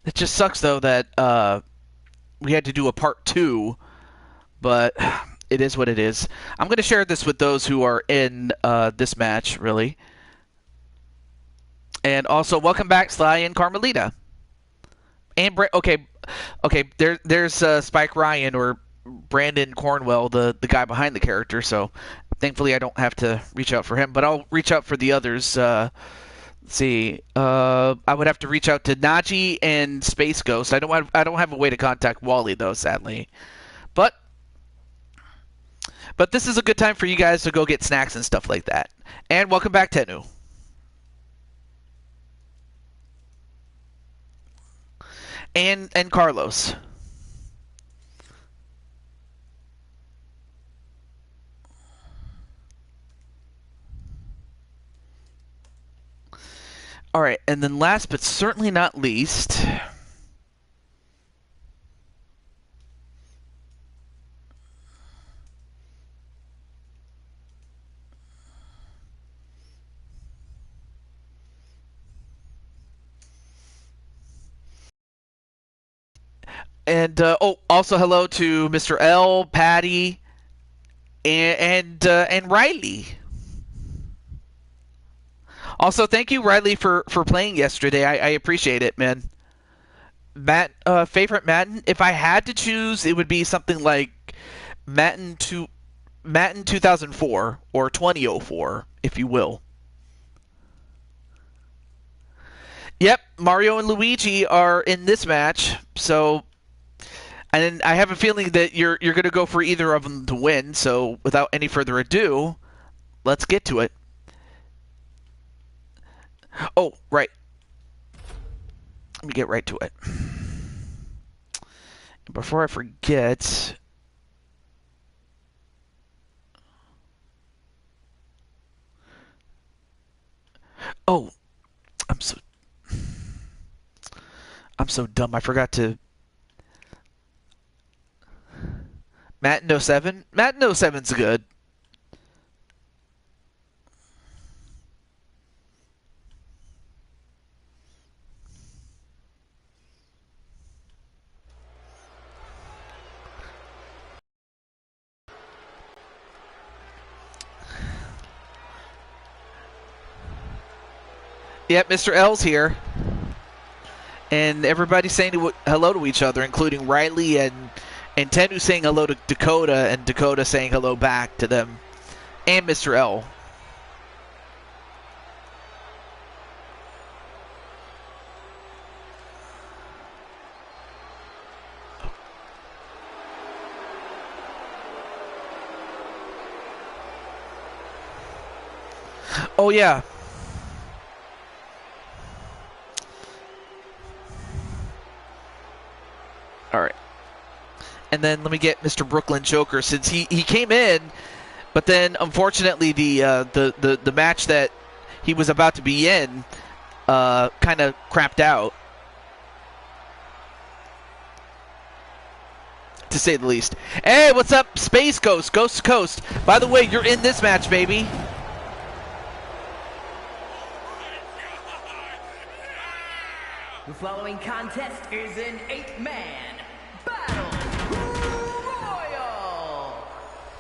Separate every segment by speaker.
Speaker 1: It just sucks though that we had to do a part 2, but it is what it is. I'm going to share this with those who are in this match, really. And also, welcome back, Sly and Carmelita. And okay. There's Spike Ryan or Brandon Cornwell, the guy behind the character. So, thankfully, I don't have to reach out for him. But I'll reach out for the others. Let's see. I would have to reach out to Naji and Space Ghost. I don't have a way to contact Wally though, sadly. But this is a good time for you guys to go get snacks and stuff like that. And welcome back, Tenu. And Carlos. All right, and then last but certainly not least, and also hello to Mr. L, Patty, and Riley. Also, thank you, Riley, for playing yesterday. I appreciate it, man. Favorite Madden? If I had to choose, it would be something like Madden 2004 or 2004, if you will. Yep, Mario and Luigi are in this match, so, and I have a feeling that you're going to go for either of them to win. So, without any further ado, let's get to it. Oh, right. Let me get right to it. Before I forget, oh, I'm so dumb. I forgot to. Matt in 07? Matt in 07's good. Yep, Mr. L's here. And everybody's saying hello to each other, including Riley and Tenu saying hello to Dakota, and Dakota saying hello back to them. And Mr. L. Oh, yeah. All right. And then let me get Mr. Brooklyn Joker, since he came in, but then unfortunately the match that he was about to be in kind of crapped out, to say the least. Hey, what's up, Space Ghost, Ghost to Coast? By the way, you're in this match, baby.
Speaker 2: The following contest is an 8-man battle royal.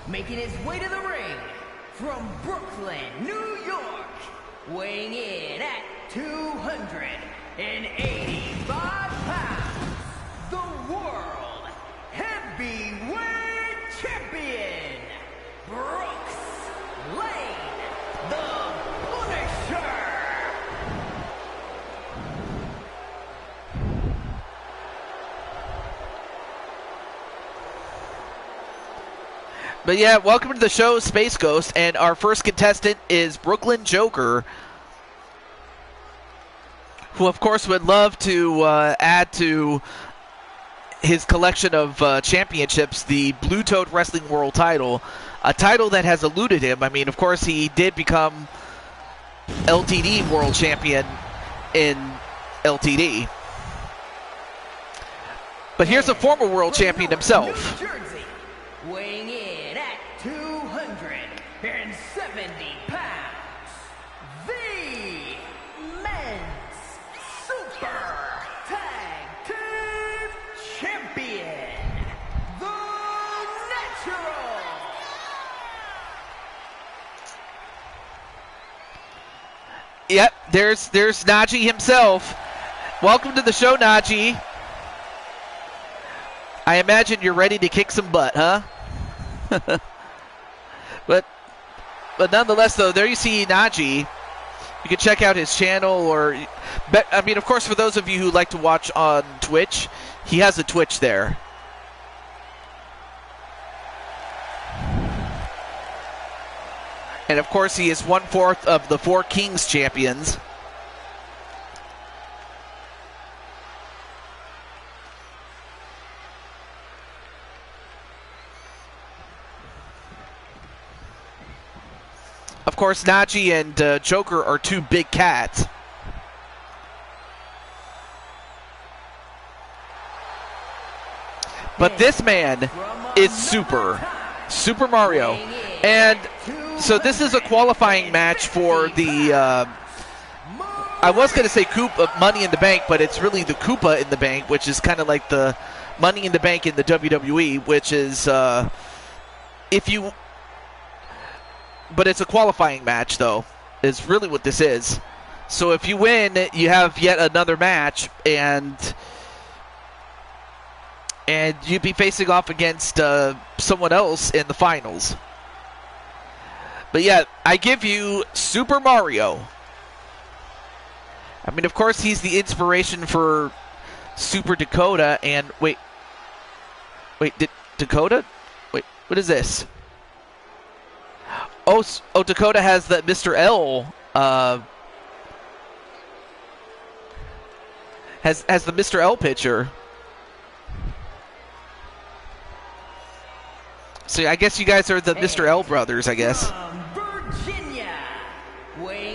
Speaker 2: Making his way to the ring from Brooklyn, New York, weighing in at 285 pounds, the World Heavyweight Champion, Brooks Lane, the Punisher.
Speaker 1: But yeah, welcome to the show, Space Ghost, and our first contestant is Brooklyn Joker, who of course would love to add to his collection of championships the Blue Toad Wrestling World title, a title that has eluded him. I mean, of course, he did become LTD World Champion in LTD. But here's a former World Champion himself.
Speaker 2: Weighing in at 270 pounds, the Men's Super Tag
Speaker 1: there's Najee himself. Welcome to the show, Najee. I imagine you're ready to kick some butt, huh? But nonetheless, though, there you see Najee. You can check out his channel, or I mean, of course, for those of you who like to watch on Twitch, he has a Twitch there. And of course, he is 1/4 of the Four Kings champions. Of course, Najee and Joker are two big cats. But this man is Super Mario. And so this is a qualifying match for the, I was going to say Money in the Bank, but it's really the Koopa in the Bank, which is kind of like the Money in the Bank in the WWE, which is, but it's a qualifying match, though, is really what this is. So if you win, you have yet another match, and you'd be facing off against someone else in the finals. But yeah, I give you Super Mario. I mean, of course, he's the inspiration for Super Dakota, and wait, Dakota? Wait, what is this? Oh, Dakota has the Mr. L. Has the Mr. L picture. So I guess you guys are the Mr. L brothers, I guess.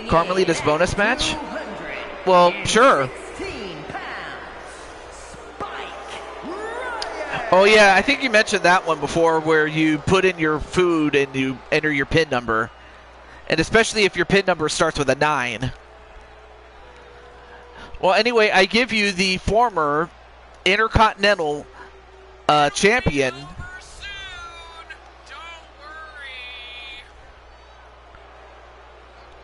Speaker 1: Carmelita's bonus match? Well, sure. Oh yeah, I think you mentioned that one before, where you put in your food and you enter your PIN number. And especially if your PIN number starts with a 9. Well, anyway, I give you the former Intercontinental champion.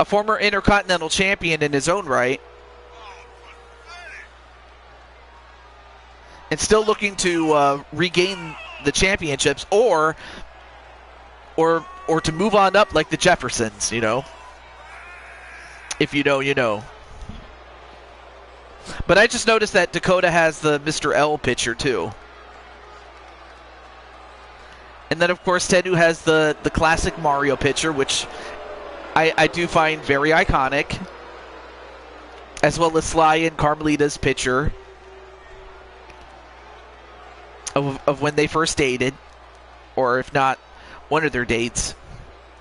Speaker 1: A former Intercontinental champion in his own right. And still looking to regain the championships, or to move on up like the Jeffersons, you know. If you know, you know. But I just noticed that Dakota has the Mr. L picture too. And then of course Tendu has the classic Mario picture, which I do find very iconic. As well as Sly and Carmelita's picture of when they first dated, or if not, one of their dates.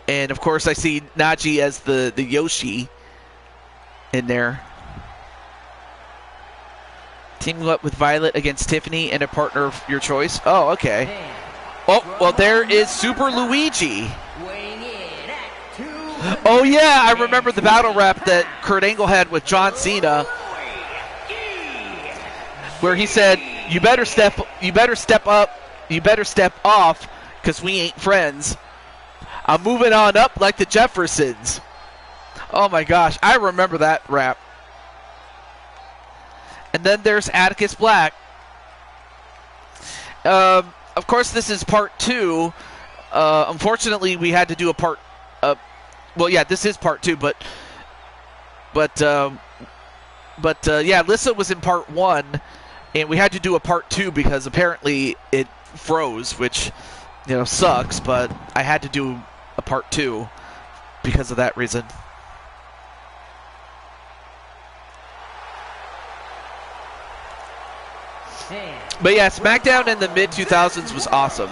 Speaker 1: And of course I see Najee as the Yoshi in there. Teaming up with Violet against Tiffany and a partner of your choice. Oh, okay. Oh, well, there is Super Luigi. Oh yeah, I remember the battle rap that Kurt Angle had with John Cena, where he said, "You better step up, you better step off, 'cause we ain't friends. I'm moving on up like the Jeffersons." Oh my gosh, I remember that rap. And then there's Atticus Black. Of course, this is part 2. Unfortunately, we had to do a part. Well, yeah, this is part 2, but yeah, Lissa was in part 1, and we had to do a part 2 because apparently it froze, which, you know, sucks. But I had to do a part 2 because of that reason. But yeah, SmackDown in the mid-2000s was awesome.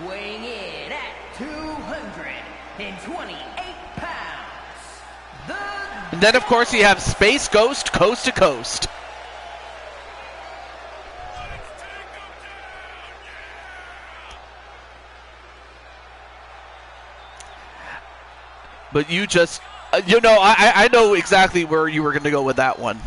Speaker 2: Weighing in at 228 pounds.
Speaker 1: And then, of course, you have Space Ghost Coast to Coast. But you just, you know, I know exactly where you were going to go with that one.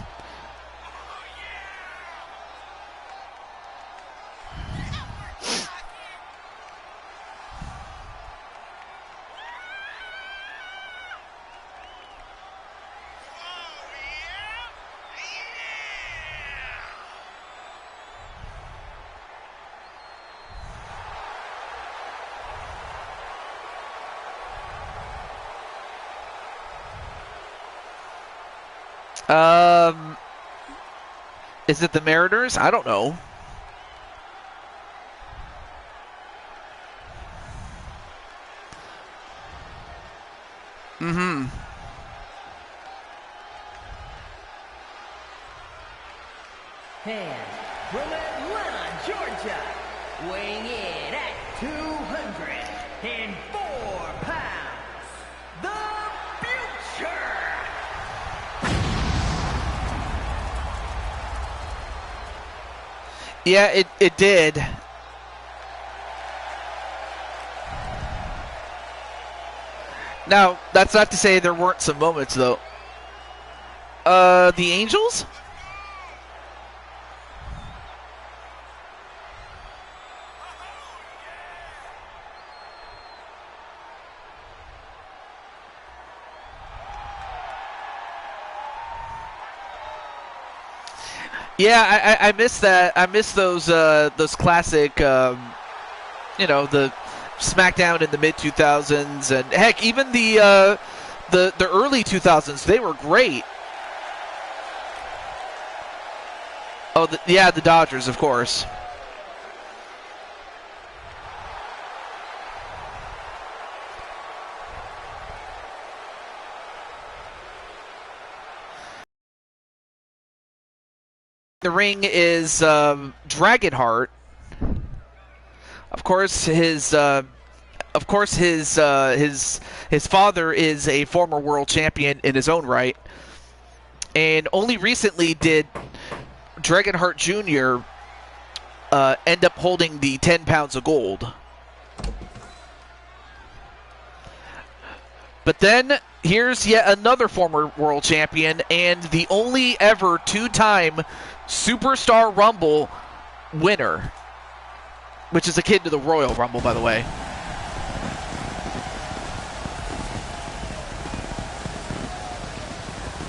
Speaker 1: Um, is it the Mariners? I don't know. Mm-hmm.
Speaker 2: And from Atlanta, Georgia, weighing in at 204 pounds, the Future!
Speaker 1: Yeah, it did. Now, that's not to say there weren't some moments, though. The Angels? Yeah, I miss that. I miss those classic, the SmackDown in the mid 2000s, and heck, even the early 2000s. They were great. Oh, the Dodgers, of course. The ring is Dragonheart. Of course, his father is a former world champion in his own right, and only recently did Dragonheart Jr. End up holding the 10 pounds of gold. But then here's yet another former world champion and the only ever two-time Superstar Rumble winner, which is akin to the Royal Rumble, by the way.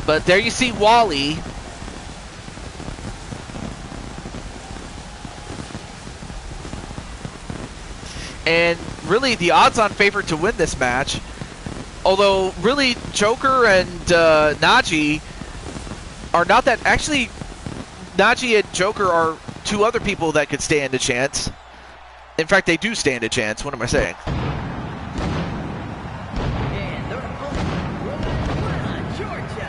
Speaker 1: But there you see Wally. And really the odds-on favorite to win this match. Although, really, Joker and Najee are not that... Actually, Najee and Joker are two other people that could stand a chance. In fact, they do stand a chance. What am I saying?
Speaker 2: And their opponent from Atlanta, Georgia,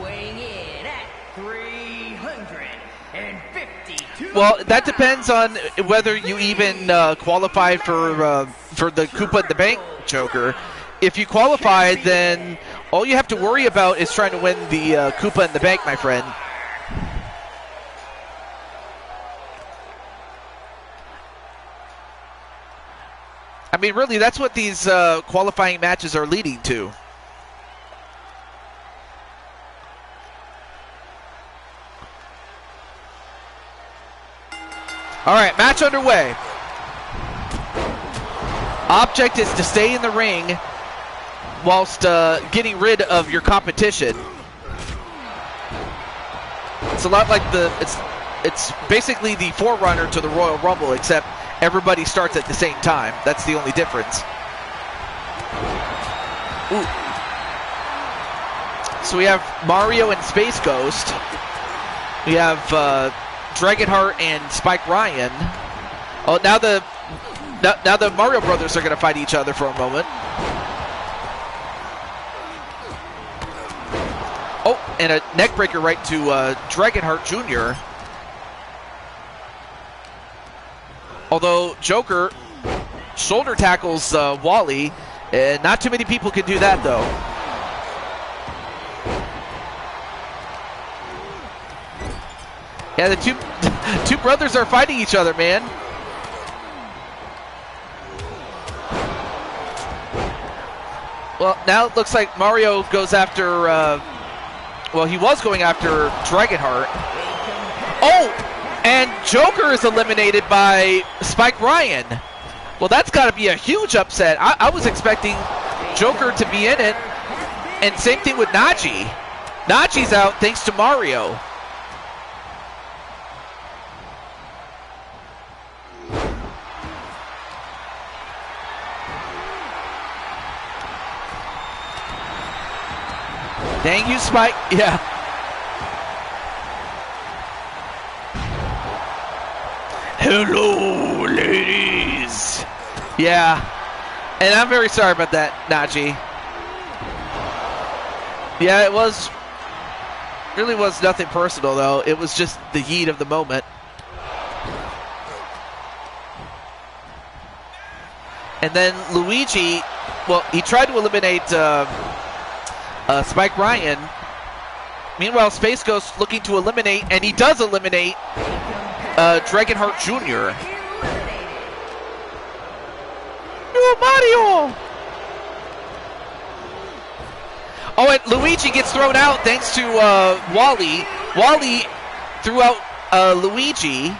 Speaker 2: weighing in at 352
Speaker 1: Well, that depends on whether you even qualify for the Koopa in the Bank Joker. If you qualify, then all you have to worry about is trying to win the Koopa in the Bank, my friend. I mean, really, that's what these qualifying matches are leading to. All right, match underway. Object is to stay in the ring whilst getting rid of your competition. It's a lot like it's basically the forerunner to the Royal Rumble, except everybody starts at the same time. That's the only difference. Ooh. So we have Mario and Space Ghost. We have Dragonheart and Spike Ryan. Oh, now the Mario Brothers are going to fight each other for a moment. Oh, and a neckbreaker right to Dragonheart Jr. Although Joker shoulder tackles Wally, not too many people can do that though. Yeah, the two brothers are fighting each other, man. Well, now it looks like Mario goes after, well, he was going after Dragonheart. Oh, and Joker is eliminated by Spike Ryan. Well, that's got to be a huge upset. I was expecting Joker to be in it. And same thing with Najee. Najee's out thanks to Mario. Dang you, Spike. Yeah. Hello, ladies. Yeah, and I'm very sorry about that, Najee. Yeah, it really was nothing personal, though. It was just the heat of the moment. And then Luigi, well, he tried to eliminate Spike Ryan. Meanwhile, Space Ghost looking to eliminate, and he does eliminate Dragonheart Jr. No, Mario! Oh, and Luigi gets thrown out thanks to Wally. Wally threw out Luigi.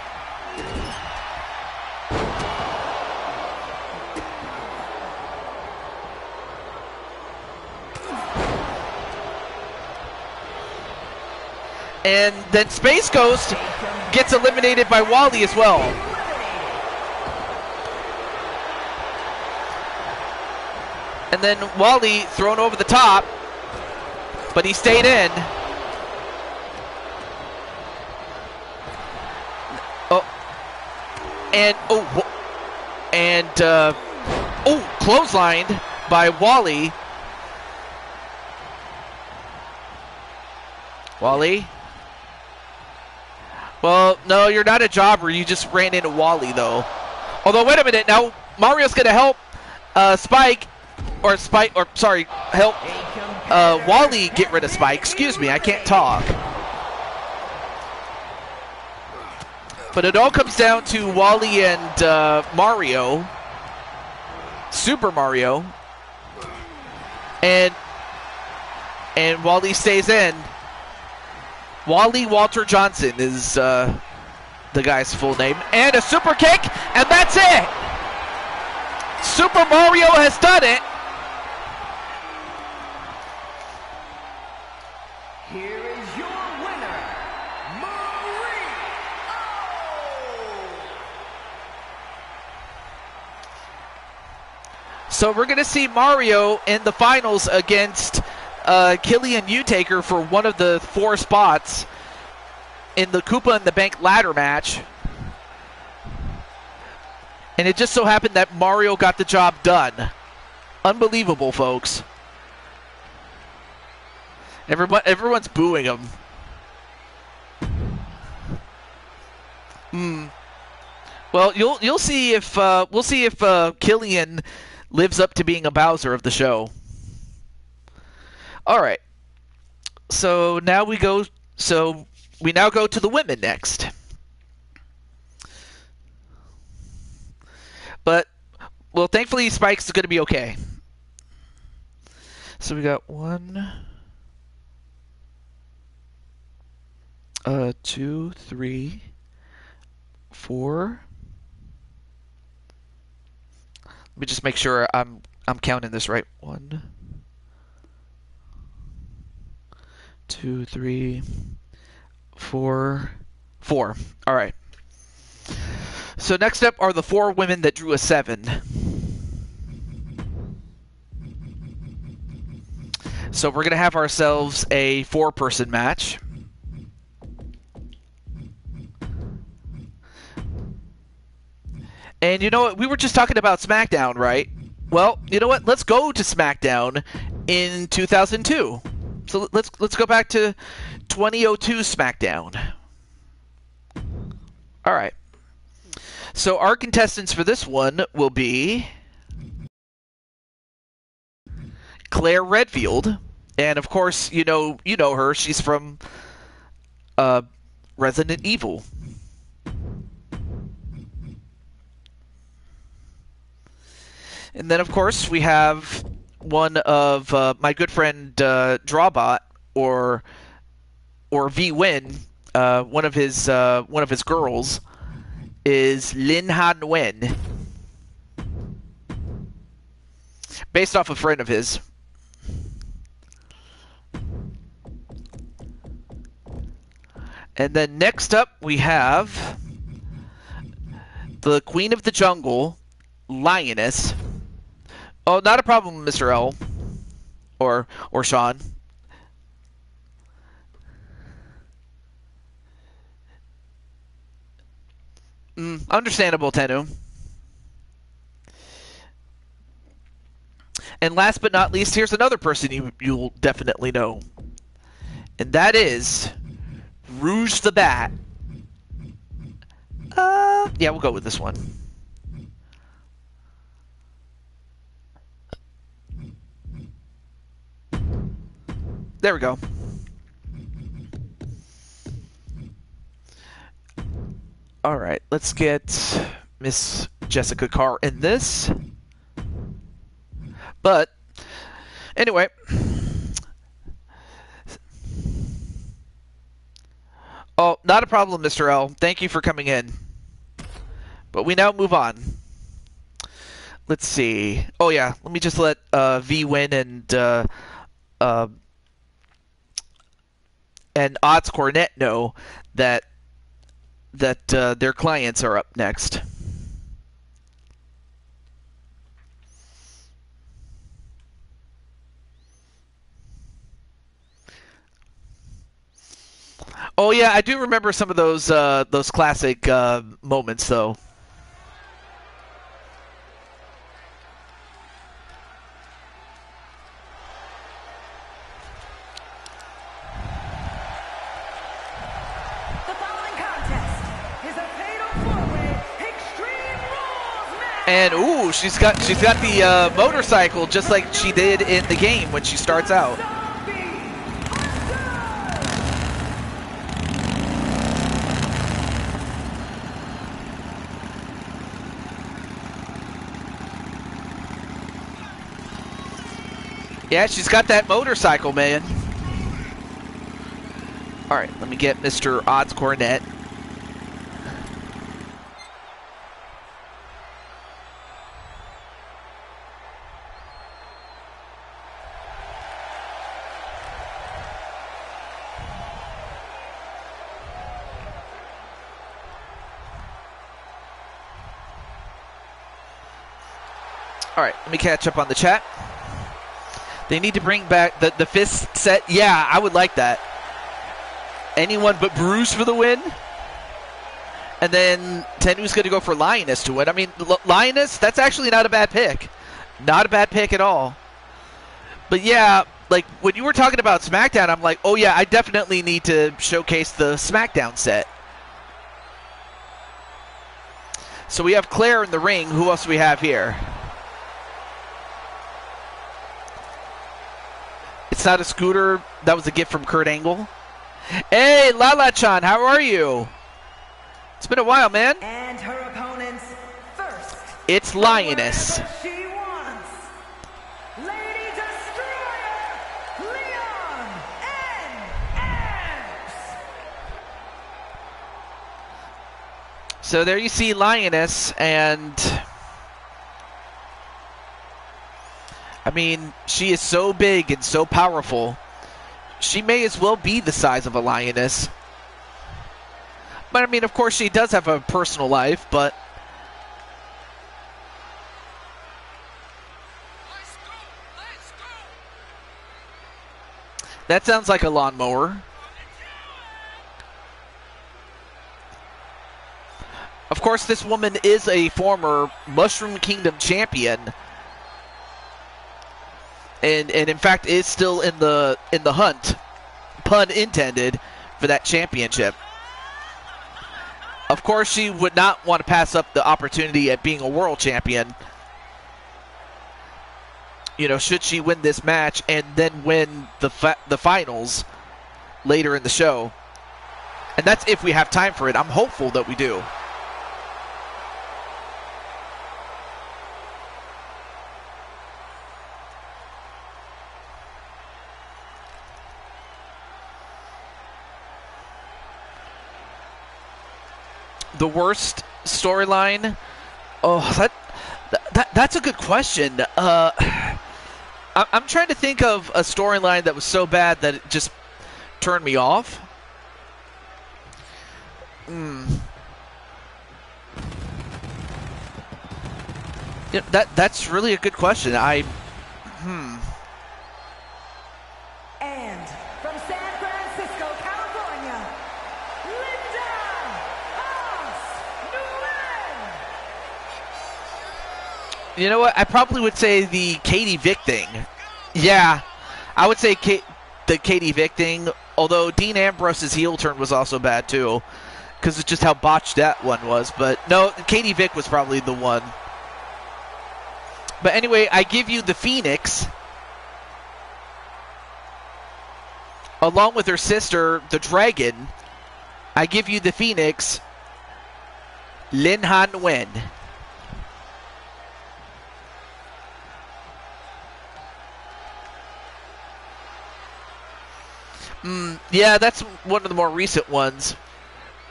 Speaker 1: And then Space Ghost gets eliminated by Wally as well. And then Wally thrown over the top, but he stayed in. Oh, and clotheslined by Wally. Wally? Well, no, you're not a jobber. You just ran into Wally, though. Although, wait a minute. Now, Mario's going to help help Wally get rid of Spike. Excuse me, I can't talk. But it all comes down to Wally and Mario. Super Mario. And Wally stays in. Wally Walter Johnson is the guy's full name. And a super kick, and that's it! Super Mario has done it!
Speaker 2: Here is your winner, Mario!
Speaker 1: So we're going to see Mario in the finals against Killian Utaker for one of the 4 spots in the Koopa and the Bank ladder match. And it just so happened that Mario got the job done. Unbelievable, folks. Everyone's booing him. Well, you'll see if we'll see if Killian lives up to being a Bowser of the show. All right. So now we go to the women next. But well, thankfully Spike's going to be okay. So we got 1 2 3 4. Let me just make sure I'm counting this right. 1 2 3 4 4. All right. So next up are the 4 women that drew a 7. So we're going to have ourselves a 4-person match. And you know what? We were just talking about SmackDown, right? Well, you know what? Let's go to SmackDown in 2002. So let's go back to 2002 SmackDown. All right. So our contestants for this one will be Claire Redfield, and of course you know her. She's from Resident Evil. And then of course we have one of my good friend Drawbot or V-Win. One of his girls is Lin Han Wen, based off a friend of his. And then next up we have the Queen of the Jungle, Lioness. Oh, not a problem, Mr. L. Or Sean. Understandable, Tenu. And last but not least, here's another person you'll definitely know. And that is Rouge the Bat. Yeah, we'll go with this one. There we go. All right, let's get Miss Jessica Carr in this. But anyway, oh, not a problem, Mr. L. Thank you for coming in. But we now move on. Let's see. Oh yeah, let me just let V win and Odds Cornet know that their clients are up next. Oh yeah, I do remember some of those classic moments though.
Speaker 2: The following contest is a fatal four-way Extreme Rules match.
Speaker 1: And ooh, she's got the motorcycle just like she did in the game when she starts out. Yeah, she's got that motorcycle, man. All right, let me get Mr. Odds Cornet. All right, let me catch up on the chat. They need to bring back the fist set. Yeah, I would like that. Anyone but Bruce for the win. And then Tenu's going to go for Lioness to win. I mean, Lioness, that's actually not a bad pick. Not a bad pick at all. But yeah, like when you were talking about SmackDown, I'm like, oh yeah, I definitely need to showcase the SmackDown set. So we have Claire in the ring. Who else do we have here? It's not a scooter. That was a gift from Kurt Angle. Hey, Lala-chan, how are you? It's been a while, man.
Speaker 2: And her opponents first.
Speaker 1: It's Lioness.
Speaker 2: She wants Lady Destroyer, Leon NX.
Speaker 1: So there you see Lioness, and I mean, she is so big and so powerful. She may as well be the size of a lioness. But I mean, of course, she does have a personal life, but that sounds like a lawnmower. Of course, this woman is a former Mushroom Kingdom champion. And in fact is still in the hunt, pun intended, for that championship. Of course, she would not want to pass up the opportunity at being a world champion. You know, should she win this match and then win the finals later in the show. And that's if we have time for it. I'm hopeful that we do. The worst storyline? Oh, that's a good question. I'm trying to think of a storyline that was so bad that it just turned me off. Yeah, that's really a good question.
Speaker 2: And from San Francisco, California, Linda Osnowiecki.
Speaker 1: You know what? I probably would say the Katie Vick thing. Yeah, I would say the Katie Vick thing, although Dean Ambrose's heel turn was also bad too, because it's just how botched that one was. But no, Katie Vick was probably the one. But anyway, I give you the Phoenix, along with her sister, the Dragon. I give you the Phoenix, Lin Han Wen. Yeah, that's one of the more recent ones.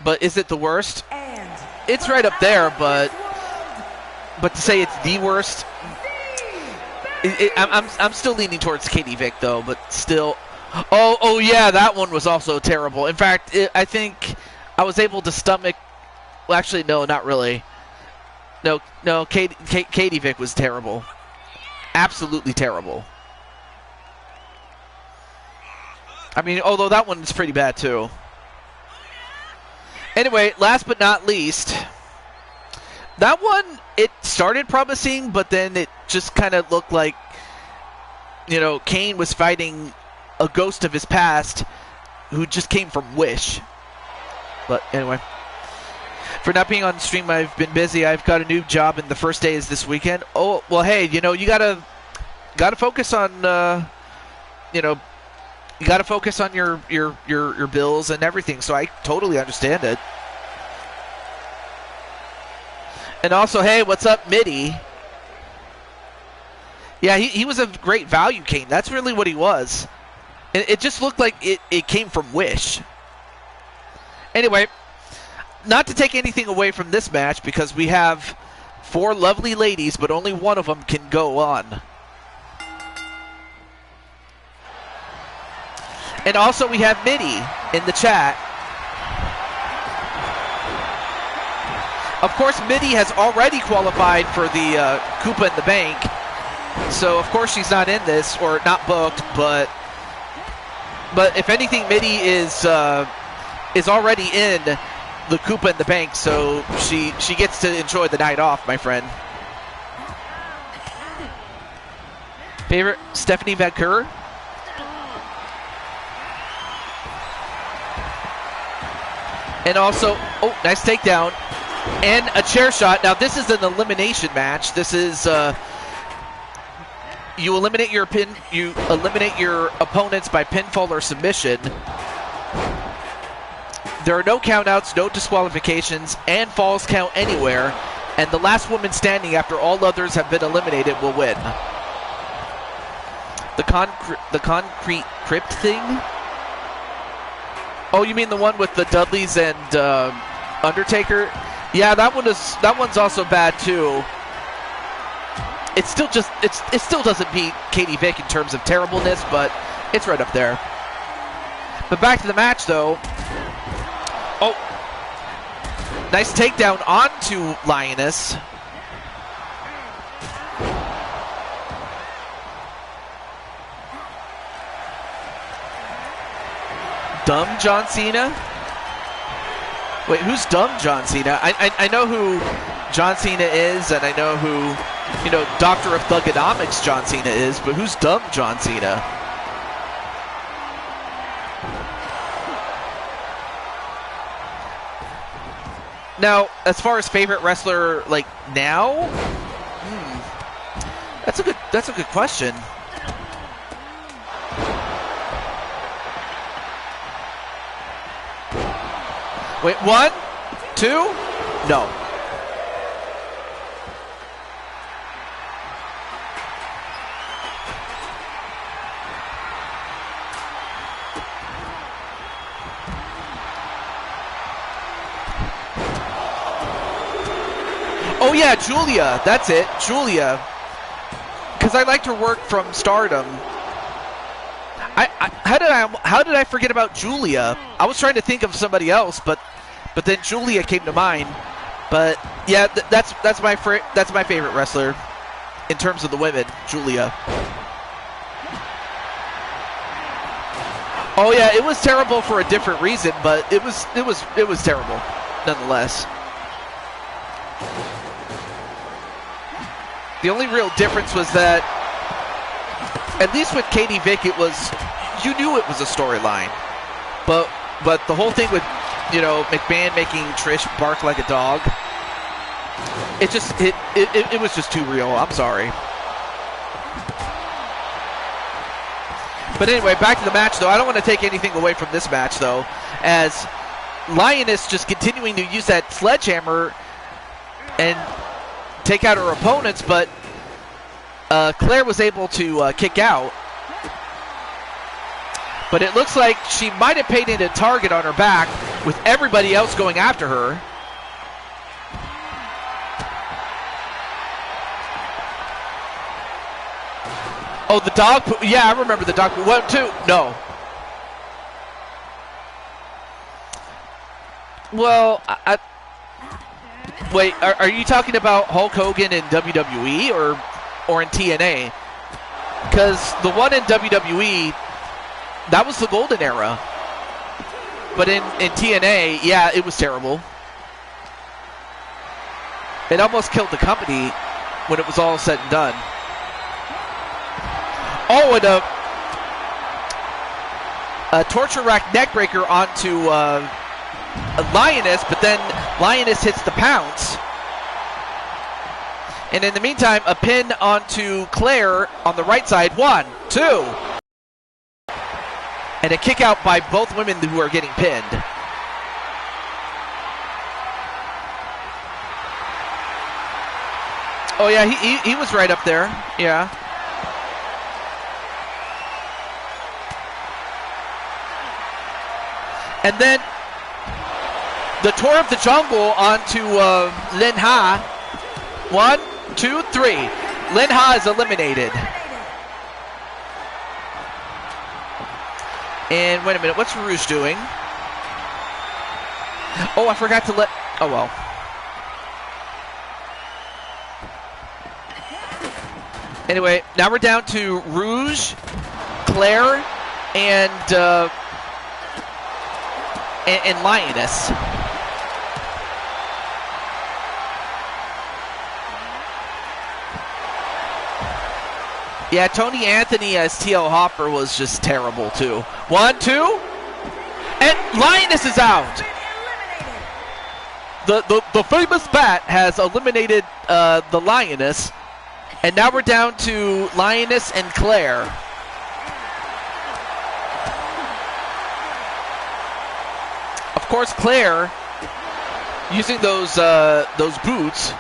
Speaker 1: But is it the worst? It's right up there, but to say it's the worst, I'm still leaning towards Katie Vick though. But still, oh yeah, that one was also terrible. In fact, I think I was able to stomach. Well, actually, no, not really. No, Katie Vick was terrible, absolutely terrible. I mean, although that one's pretty bad too. Anyway, last but not least, that one, it started promising, but then it just kind of looked like, you know, Kane was fighting a ghost of his past who just came from Wish. But anyway, for not being on stream, I've been busy. I've got a new job, and the first day is this weekend. Oh, well, hey, you know, you gotta focus on, you know, you got to focus on your bills and everything, so I totally understand it. And also, hey, what's up, Mitty? Yeah, he was a great value Kane. That's really what he was. It just looked like it came from Wish. Anyway, not to take anything away from this match, because we have 4 lovely ladies, but only one of them can go on. And also we have Mitty in the chat. Of course, Mitty has already qualified for the Koopa in the Bank. So, of course, she's not in this, or not booked, but if anything, Mitty is already in the Koopa in the Bank, so she gets to enjoy the night off, my friend. Favorite, Stephanie Vancouver? And also, oh, nice takedown. And a chair shot. Now, this is an elimination match. This is, you eliminate your opponents by pinfall or submission. There are no countouts, no disqualifications, and falls count anywhere. And the last woman standing after all others have been eliminated will win. The concrete crypt thing? Oh, you mean the one with the Dudleys and Undertaker? Yeah, that one's also bad too. It still doesn't beat Katie Vick in terms of terribleness, but it's right up there. But back to the match though. Oh, nice takedown onto Lioness. Dumb John Cena? Wait, who's dumb John Cena? I know who John Cena is, and I know who, you know, Doctor of Thugonomics John Cena is, but who's dumb John Cena? Now, as far as favorite wrestler, like, now? That's a good question. Wait, 1, 2, no. Oh yeah, Julia, that's it, Julia. Because I liked her work from Stardom. How did I forget about Julia? I was trying to think of somebody else, but then Julia came to mind. But yeah, that's my favorite wrestler in terms of the women, Julia. Oh yeah, it was terrible for a different reason, but it was terrible nonetheless. The only real difference was that, at least with Katie Vick, it was, you knew it was a storyline. But the whole thing with, you know, McMahon making Trish bark like a dog, it was just too real. I'm sorry. But anyway, back to the match, though. I don't want to take anything away from this match, though, as Lioness just continuing to use that sledgehammer and take out her opponents, but Claire was able to kick out. But it looks like she might have painted a target on her back with everybody else going after her. Oh, the dog poop. Yeah, I remember the dog poop. 1, 2. No. Well, wait, are you talking about Hulk Hogan in WWE or in TNA? Because the one in WWE, that was the golden era. But in TNA, yeah, it was terrible. It almost killed the company when it was all said and done. Oh, and a torture rack neckbreaker onto Lioness, but then Lioness hits the pounce. And in the meantime, a pin onto Claire on the right side. 1, 2. And a kick out by both women who are getting pinned. Oh yeah, he was right up there. Yeah. And then the Tour of the Jungle onto Lin Ha. 1, 2, 3. Lin Ha is eliminated. And wait a minute, what's Rouge doing? Oh, I forgot to let... Oh, well. Anyway, now we're down to Rouge, Claire, and Lioness. Yeah, Tony Anthony as T.L. Hopper was just terrible, too. 1, 2, and Lioness is out. The famous Bat has eliminated the Lioness, and now we're down to Lioness and Claire. Of course, Claire using those boots.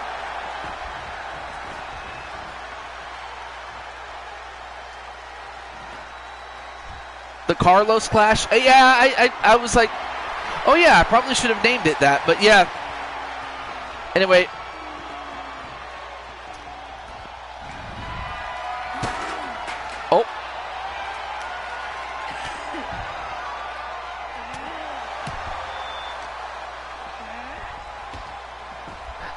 Speaker 1: The Carlos Clash. Yeah, I was like, oh yeah, I probably should have named it that, but yeah. Anyway. Oh.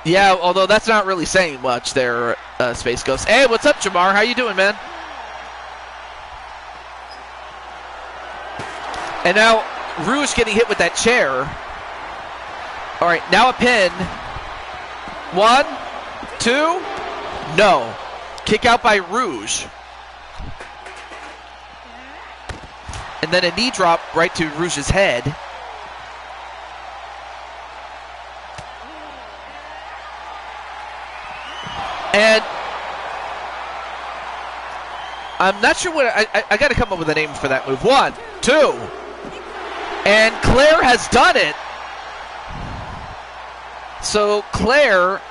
Speaker 1: Yeah, although that's not really saying much there, Space Ghost. Hey, what's up, Jamar? How you doing, man? And now Rouge getting hit with that chair. All right, now a pin. 1, 2, no. Kick out by Rouge. And then a knee drop right to Rouge's head. And I'm not sure what I got to come up with a name for that move. 1, 2. And Claire has done it. So Claire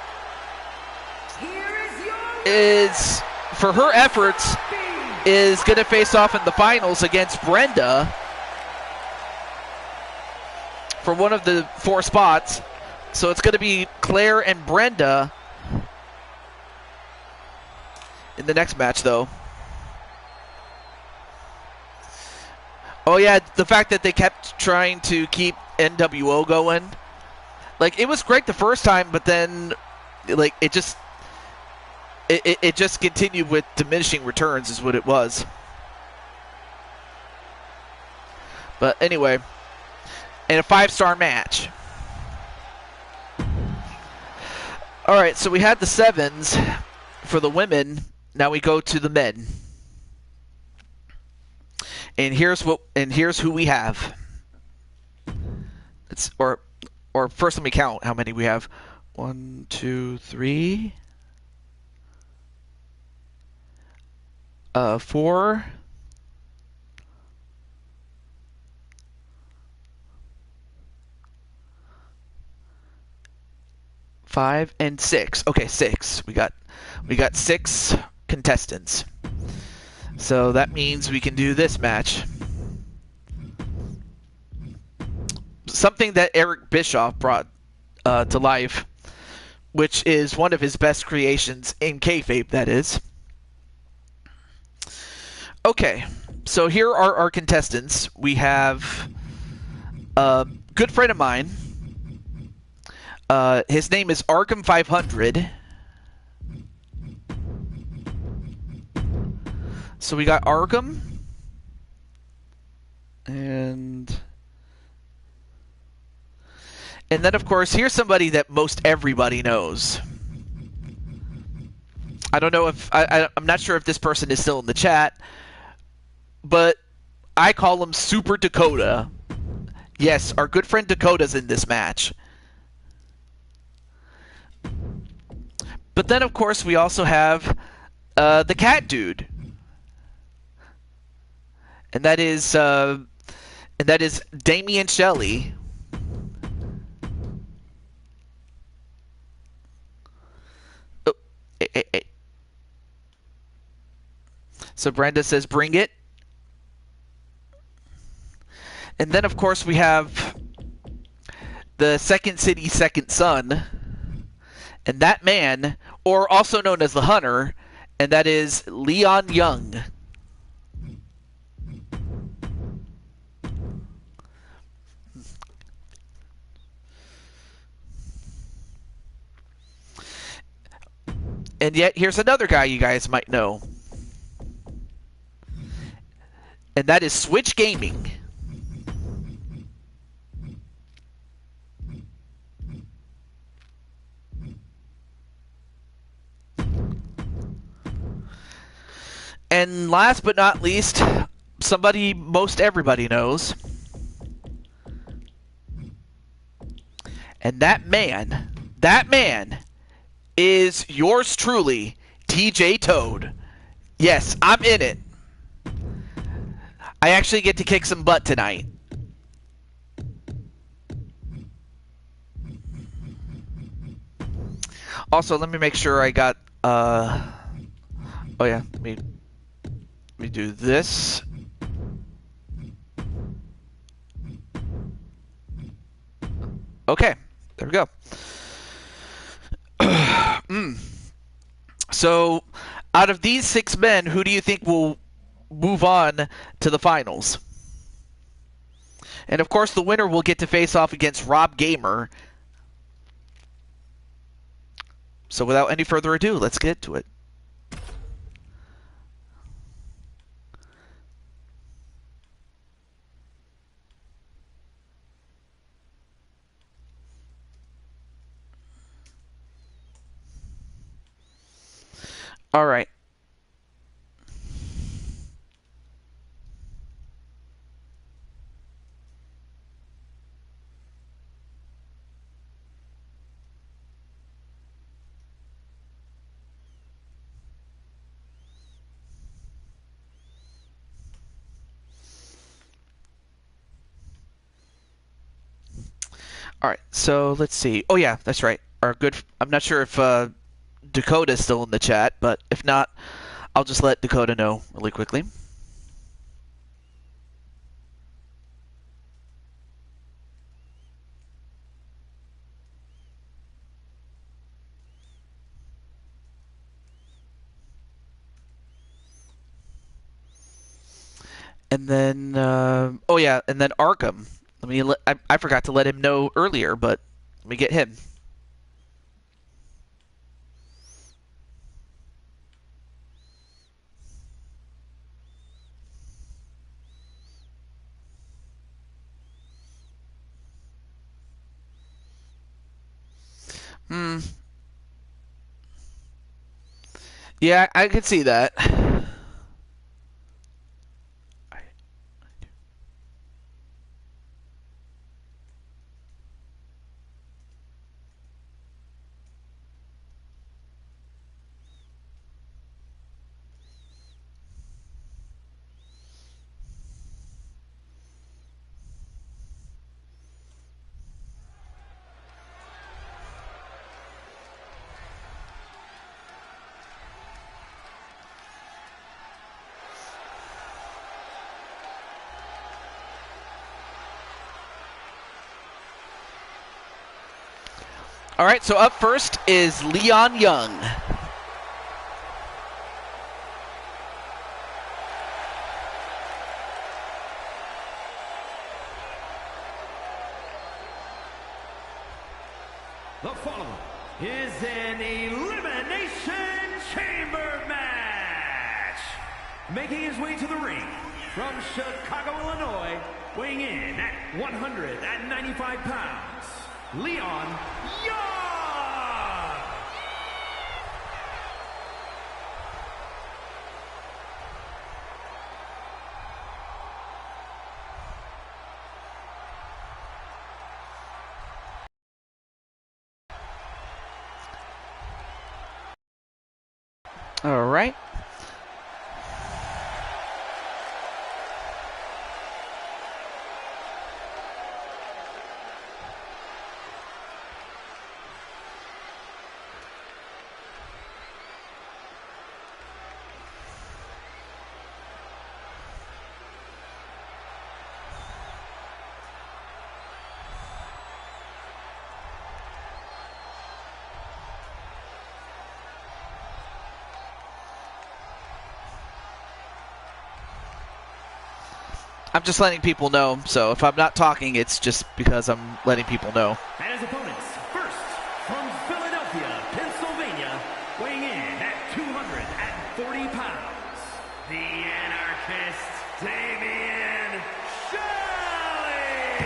Speaker 1: is, for her efforts, is going to face off in the finals against Brenda for one of the 4 spots. So it's going to be Claire and Brenda in the next match, though. Oh yeah, the fact that they kept trying to keep NWO going. Like, it was great the first time, but then, like, it just continued with diminishing returns is what it was. But anyway, and a 5-star match. All right, so we had the 7s. for the women, now we go to the men. And here's who we have. It's or first let me count how many we have. 1, 2, 3, 4, 5, and 6. Okay, 6. We got 6 contestants. So that means we can do this match. Something that Eric Bischoff brought to life, which is one of his best creations in kayfabe, that is. Okay, so here are our contestants. We have a good friend of mine. His name is Arkham 500. So we got Arkham. And then, of course, here's somebody that most everybody knows. I don't know if... I'm not sure if this person is still in the chat, but I call him Super Dakota. Yes, our good friend Dakota's in this match. But then, of course, we also have the cat dude. And that is Damian Shelley. Oh, hey. So Brenda says, bring it. And then, of course, we have the Second City, Second Son. And that man, or also known as the Hunter, and that is Leon Young. And yet, here's another guy you guys might know. And that is Switch Gaming. And last but not least, somebody most everybody knows. And that man is yours truly, TJ Toad. Yes, I'm in it. I actually get to kick some butt tonight. Also, let me make sure I got, oh yeah, let me do this. Okay, there we go. So, out of these 6 men, who do you think will move on to the finals? And of course, the winner will get to face off against Rob Gamer. So without any further ado, let's get to it. All right. All right. So let's see. Oh yeah, that's right. Our good. I'm not sure if Dakota's still in the chat, but if not, I'll just let Dakota know really quickly. And then, oh yeah, and then Arkham. I forgot to let him know earlier, but let me get him. Yeah, I could see that. All right, so up first is Leon Young.
Speaker 2: The following is an Elimination Chamber match. Making his way to the ring from Chicago, Illinois, weighing in at 195 pounds, Leon Young.
Speaker 1: All right. I'm just letting people know, so if I'm not talking, it's just because I'm letting people know.
Speaker 2: And his opponents, first, from Philadelphia, Pennsylvania, weighing in at 240 pounds, the Anarchist, Damian Shelley!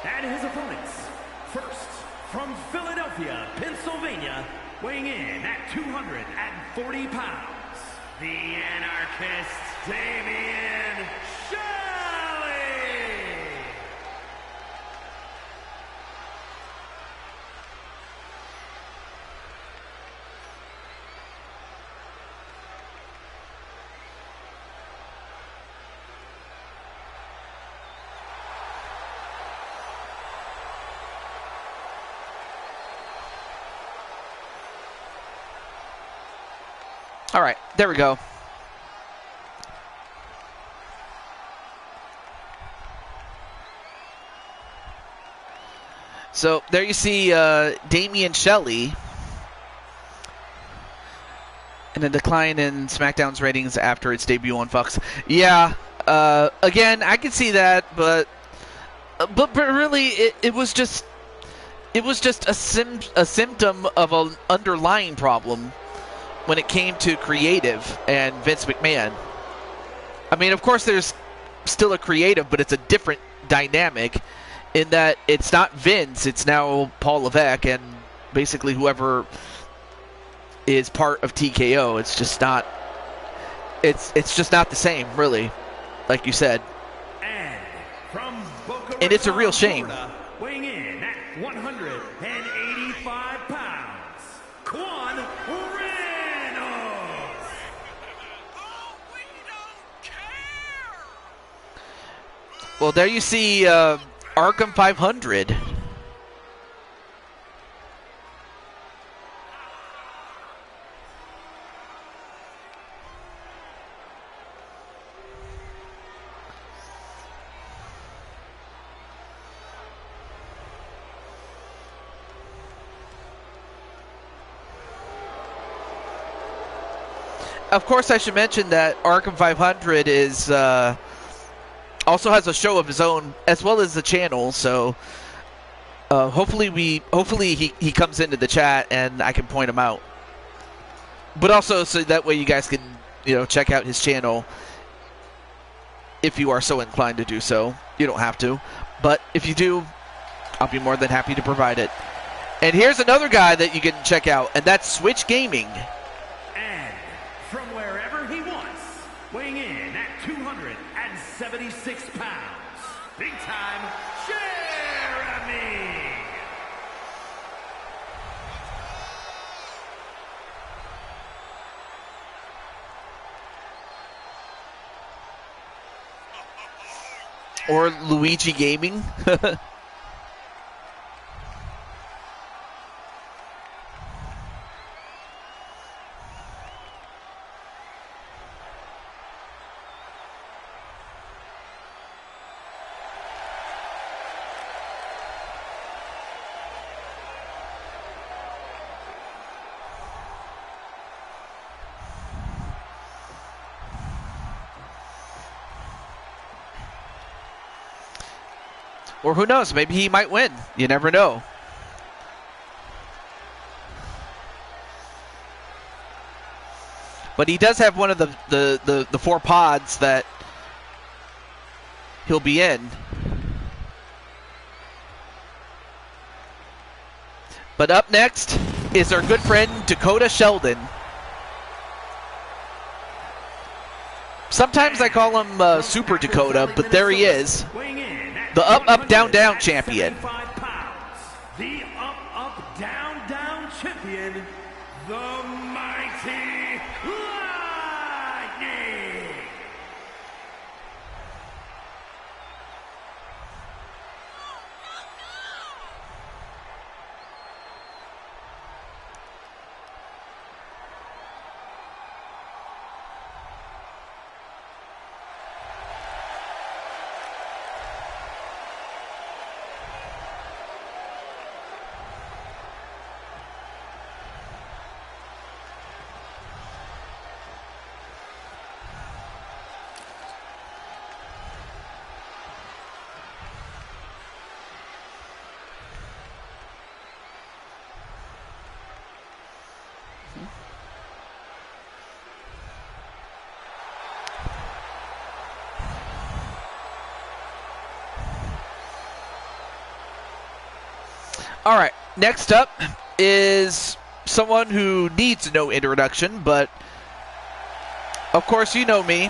Speaker 2: And his opponents, first, from Philadelphia, Pennsylvania, weighing in at 240 pounds, the Anarchist, Damian Shelley!
Speaker 1: All right, there we go. So there you see Damian Shelley and a decline in SmackDown's ratings after its debut on Fox. Yeah, again, I can see that, but really, it was just a symptom of an underlying problem when it came to creative and Vince McMahon. I mean, of course, there's still a creative, but it's a different dynamic in that it's not Vince, it's now Paul Levesque and basically whoever is part of TKO. It's just not the same, really, like you said.
Speaker 2: And from Boca
Speaker 1: And it's a real
Speaker 2: Raton,
Speaker 1: shame.
Speaker 2: Florida, weighing in at 185 pounds, Quan Reynolds.
Speaker 1: Well, there you see Arkham 500. Of course, I should mention that Arkham 500 is also has a show of his own as well as the channel. So hopefully he comes into the chat and I can point him out. But also so that way you guys can check out his channel if you are so inclined to do so. You don't have to, but if you do, I'll be more than happy to provide it. And here's another guy that you can check out, and that's Switch Gaming.
Speaker 3: And from wherever he wants, weighing in at 276 pounds, big time Jeremy.
Speaker 1: Or Luigi Gaming. Or who knows, maybe he might win. You never know. But he does have one of the 4 pods that he'll be in. But up next is our good friend Dakota Sheldon. Sometimes I call him Super Dakota, but there he is. The up, up, down, down champion.
Speaker 3: The up, up, down, down champion, the mighty Lightning.
Speaker 1: All right, next up is someone who needs no introduction, but of course you know me.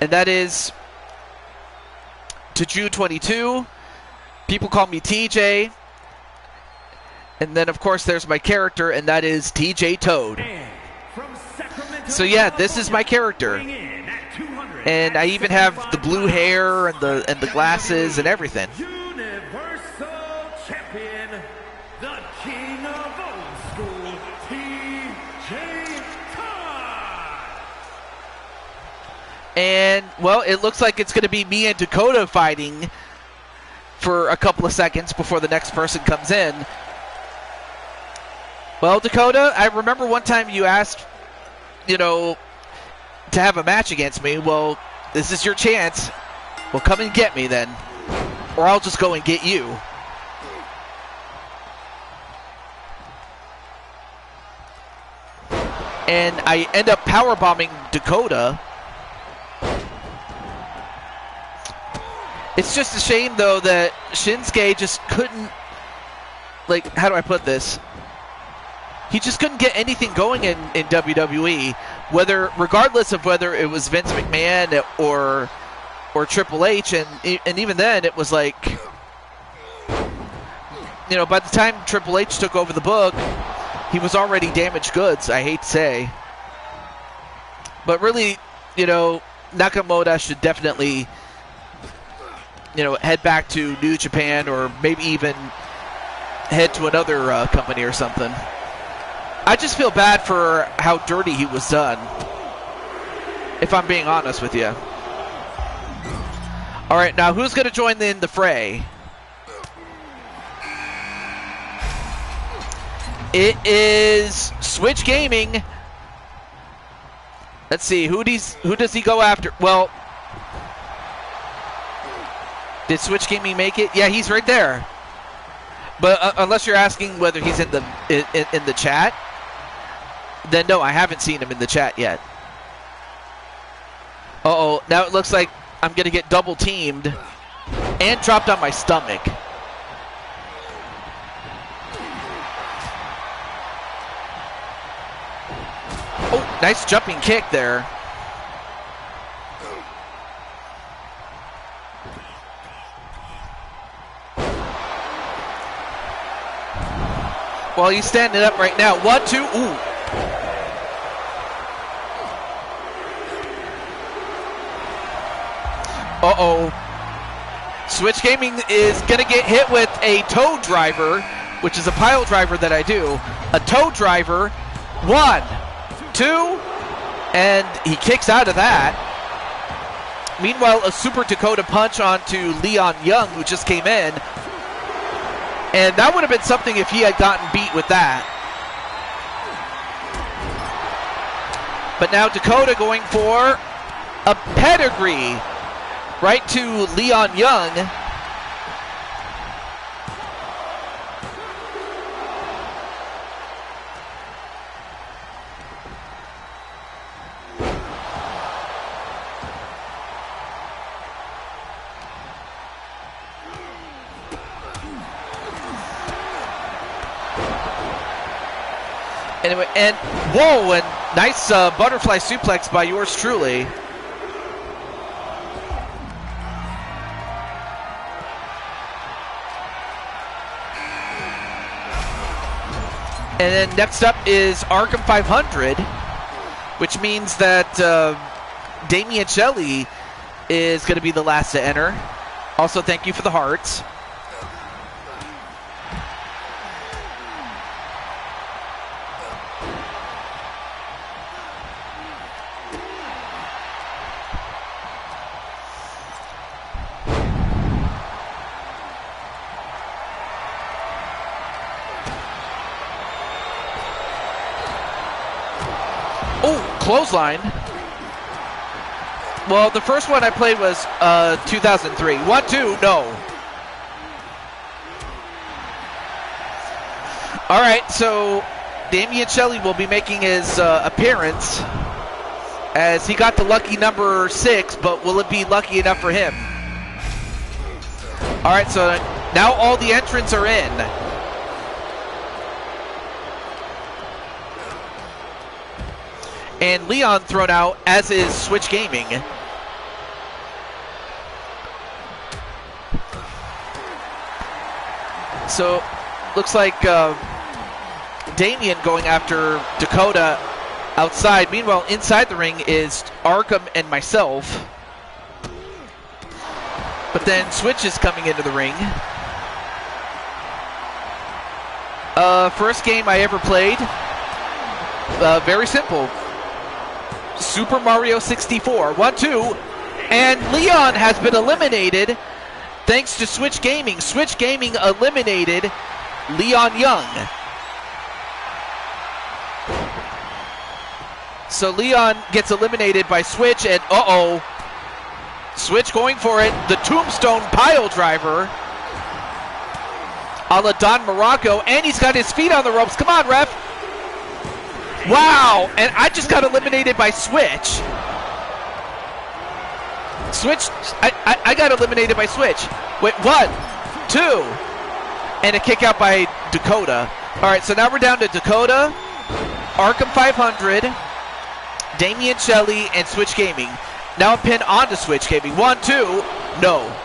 Speaker 1: And that is Taju22. People call me TJ. And then, of course, there's my character, and that is TJ Toad. So yeah, this is my character. And I even have the blue hair and the glasses and everything.
Speaker 3: Universal champion, the king of old school, TJ Todd.
Speaker 1: And, well, it looks like it's going to be me and Dakota fighting for a couple of seconds before the next person comes in. Well, Dakota, I remember one time you asked, to have a match against me. Well, this is your chance. Well, come and get me then. Or I'll just go and get you. And I end up powerbombing Dakota. It's just a shame, though, that Shinsuke just couldn't, how do I put this? He just couldn't get anything going in WWE, regardless of whether it was Vince McMahon or Triple H, and even then it was by the time Triple H took over the book, he was already damaged goods, I hate to say. But really, Nakamura should definitely, head back to New Japan, or maybe even head to another company or something. I just feel bad for how dirty he was done, if I'm being honest with you. All right, now who's going to join in the fray? It is Switch Gaming. Let's see, who does he go after? Well, did Switch Gaming make it? Yeah, he's right there. But unless you're asking whether he's in the chat, then no, I haven't seen him in the chat yet. Uh-oh, now it looks like I'm going to get double teamed. And dropped on my stomach. Oh, nice jumping kick there. Well, he's standing up right now. 1, 2, ooh. Uh-oh. Switch Gaming is going to get hit with a toe driver, which is a pile driver that I do. A toe driver. 1, 2, and he kicks out of that. Meanwhile, a Super Dakota punch onto Leon Young, who just came in. And that would have been something if he had gotten beat with that. But now Dakota going for a pedigree right to Leon Young. Anyway, and whoa, and nice butterfly suplex by yours truly. And then next up is Arkham 500, which means that Damian Shelley is going to be the last to enter. Also, thank you for the hearts. Clothesline. Well, the first one I played was 2003. 1, 2, no. All right, so Damian Shelley will be making his appearance as he got the lucky number 6, but will it be lucky enough for him? All right, so now all the entrants are in. And Leon thrown out, as is Switch Gaming. So, looks like Damian going after Dakota outside. Meanwhile, inside the ring is Arkham and myself. But then Switch is coming into the ring. First game I ever played. Very simple. Super Mario 64. 1, 2. And Leon has been eliminated thanks to Switch Gaming. Switch Gaming eliminated Leon Young. So Leon gets eliminated by Switch, and uh-oh. Switch going for it. The Tombstone Pile Driver a la Don Morocco, and he's got his feet on the ropes. Come on, ref. Wow, and I just got eliminated by Switch. I got eliminated by Switch. Wait, 1, 2, and a kick out by Dakota. All right, so now we're down to Dakota, Arkham 500, Damian Shelley, and Switch Gaming. Now a pin onto Switch Gaming. 1, 2, no.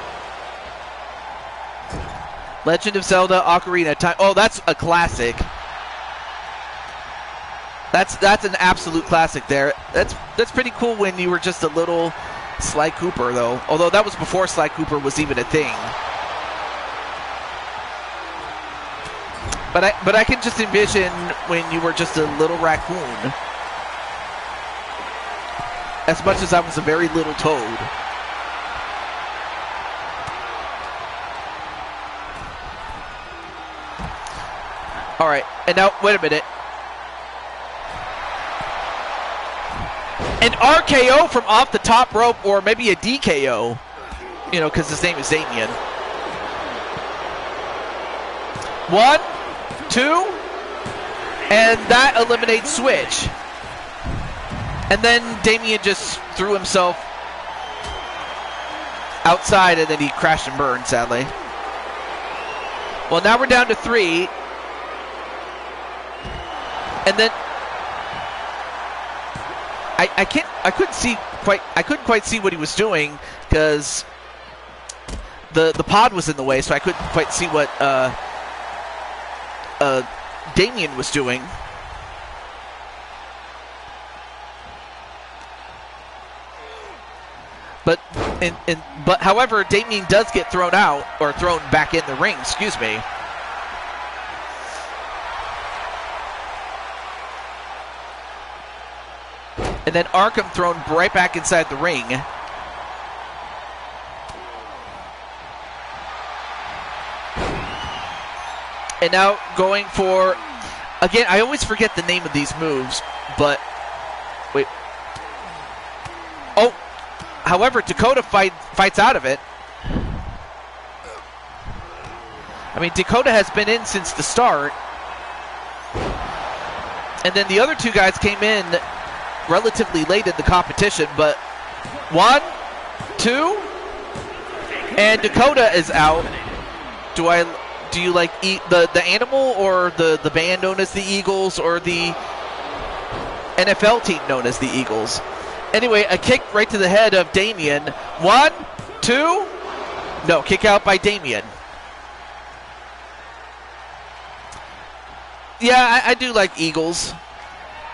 Speaker 1: Legend of Zelda Ocarina Time. Oh, that's a classic. That's an absolute classic there. That's pretty cool when you were just a little Sly Cooper, though. Although that was before Sly Cooper was even a thing. But I can just envision when you were just a little raccoon. As much as I was a very little toad. All right, and now wait a minute. An RKO from off the top rope, or maybe a DKO, you know, because his name is Damien. 1, 2, and that eliminates Switch. And then Damien just threw himself outside, and then he crashed and burned, sadly. Well, now we're down to 3. And then I couldn't quite see what he was doing because the pod was in the way, so I couldn't quite see what Damien was doing. But however, Damien does get thrown out, or thrown back in the ring, excuse me. And then Arkham thrown right back inside the ring. And now going for, again, I always forget the name of these moves, but, wait. Oh, however, Dakota fights out of it. I mean, Dakota has been in since the start. And then the other two guys came in relatively late in the competition, but 1, 2, and Dakota is out. Do you like the animal or the band known as the Eagles, or the NFL team known as the Eagles? Anyway, a kick right to the head of Damien. 1, 2, no, kick out by Damien. Yeah, I do like Eagles.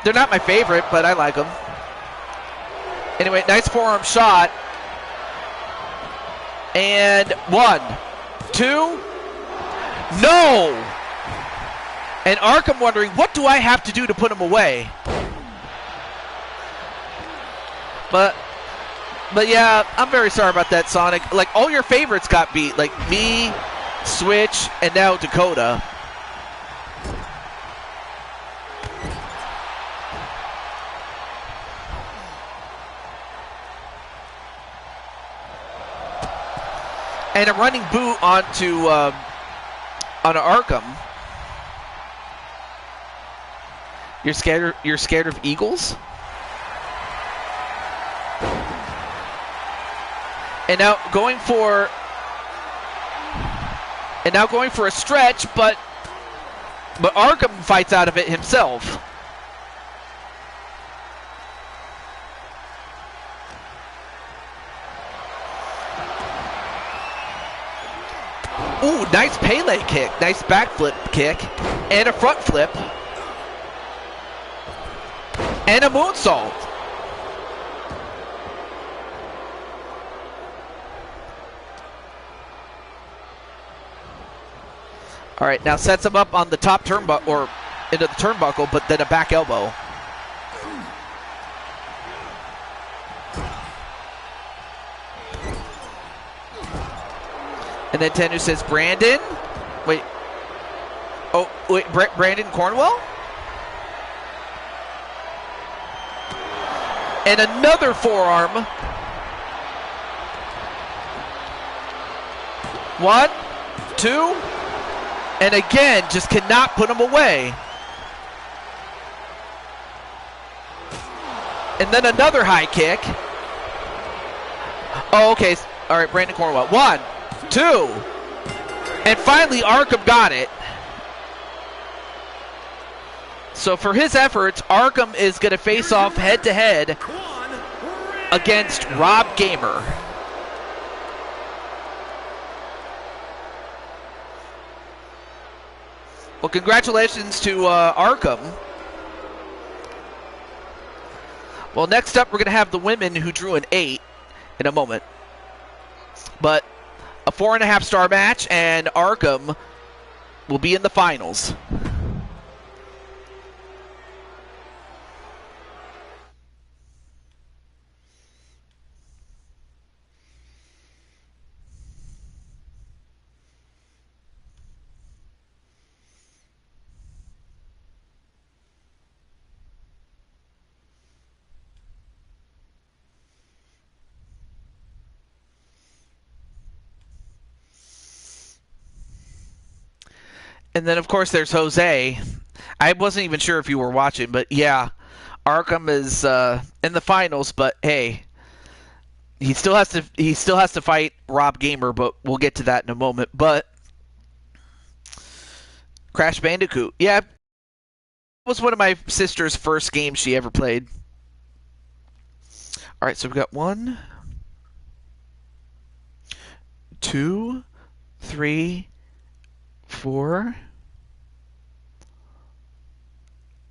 Speaker 1: They're not my favorite, but I like them. Anyway, nice forearm shot. And 1, 2, no! And Arkham wondering, what do I have to do to put him away? But yeah, I'm very sorry about that, Sonic. Like, all your favorites got beat. Like me, Switch, and now Dakota. And a running boot onto Arkham. You're scared of Eagles? And now going for a stretch, but Arkham fights out of it himself. Ooh, nice Pele kick. Nice backflip kick. And a front flip. And a moonsault. All right, now sets him up on the top turnbuckle, or into the turnbuckle, but then a back elbow. And then Tenu says, Brandon? Wait. Oh, wait, Brandon Cornwell? And another forearm. 1, 2, and again, just cannot put him away. And then another high kick. Oh, okay. All right, Brandon Cornwell. 1, 2. And finally, Arkham got it. So for his efforts, Arkham is going to face off head-to-head against Rob Gamer. Well, congratulations to Arkham. Well, next up, we're going to have the women who drew an 8 in a moment. But a 4.5-star match, and Arkham will be in the finals. And then, of course, there's Jose. I wasn't even sure if you were watching, but yeah, Arkham is in the finals, but hey, he still has to fight Rob Gamer, but we'll get to that in a moment. But Crash Bandicoot, yeah, it was one of my sister's first games she ever played. All right, so we've got 1, 2, 3, 4,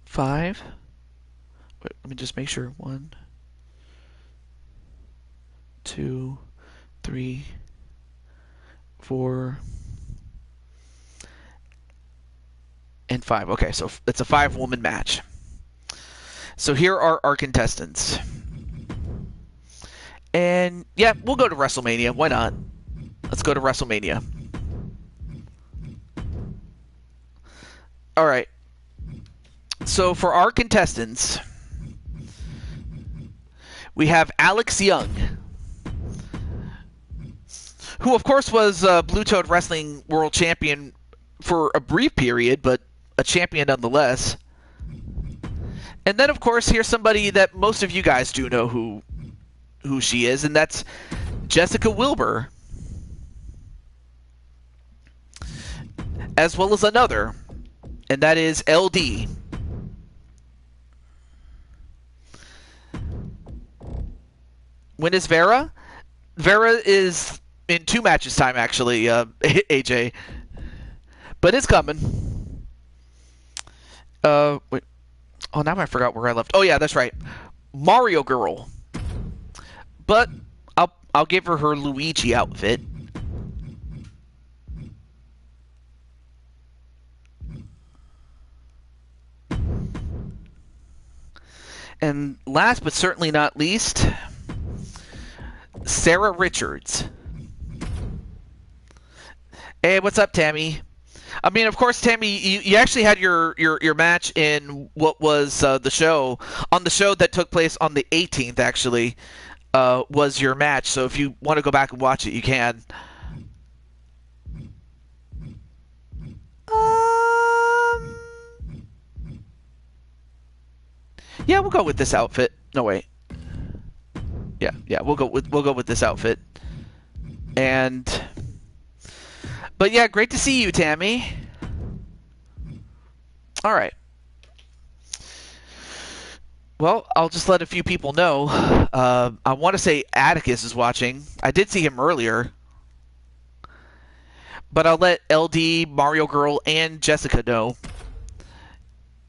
Speaker 1: 5. Wait, let me just make sure. 1, 2, 3, 4, and 5. Okay, so it's a 5-woman match. So here are our contestants. And yeah, we'll go to WrestleMania. Why not? Let's go to WrestleMania. All right. So for our contestants, we have Alex Young, who of course was Blue Toad Wrestling World Champion for a brief period, but a champion nonetheless. And then of course here's somebody that most of you guys do know who she is, and that's Jessica Wilbur, as well as another, and that is LD. When is Vera? Vera is in 2 matches time, actually, AJ. But it's coming. Wait. Oh, now I forgot where I left. Oh, yeah, that's right. Mario Girl. But I'll give her Luigi outfit. And last but certainly not least, Sarah Richards. Hey, what's up, Tammy? I mean, of course, Tammy, you actually had your match in what was the show. On the show that took place on the 18th, actually, was your match. So if you want to go back and watch it, you can. Yeah, we'll go with this outfit. No, wait. Yeah, we'll go with this outfit. But yeah, great to see you, Tammy. All right. Well, I'll just let a few people know. I want to say Atticus is watching. I did see him earlier. But I'll let LD, Mario Girl, and Jessica know.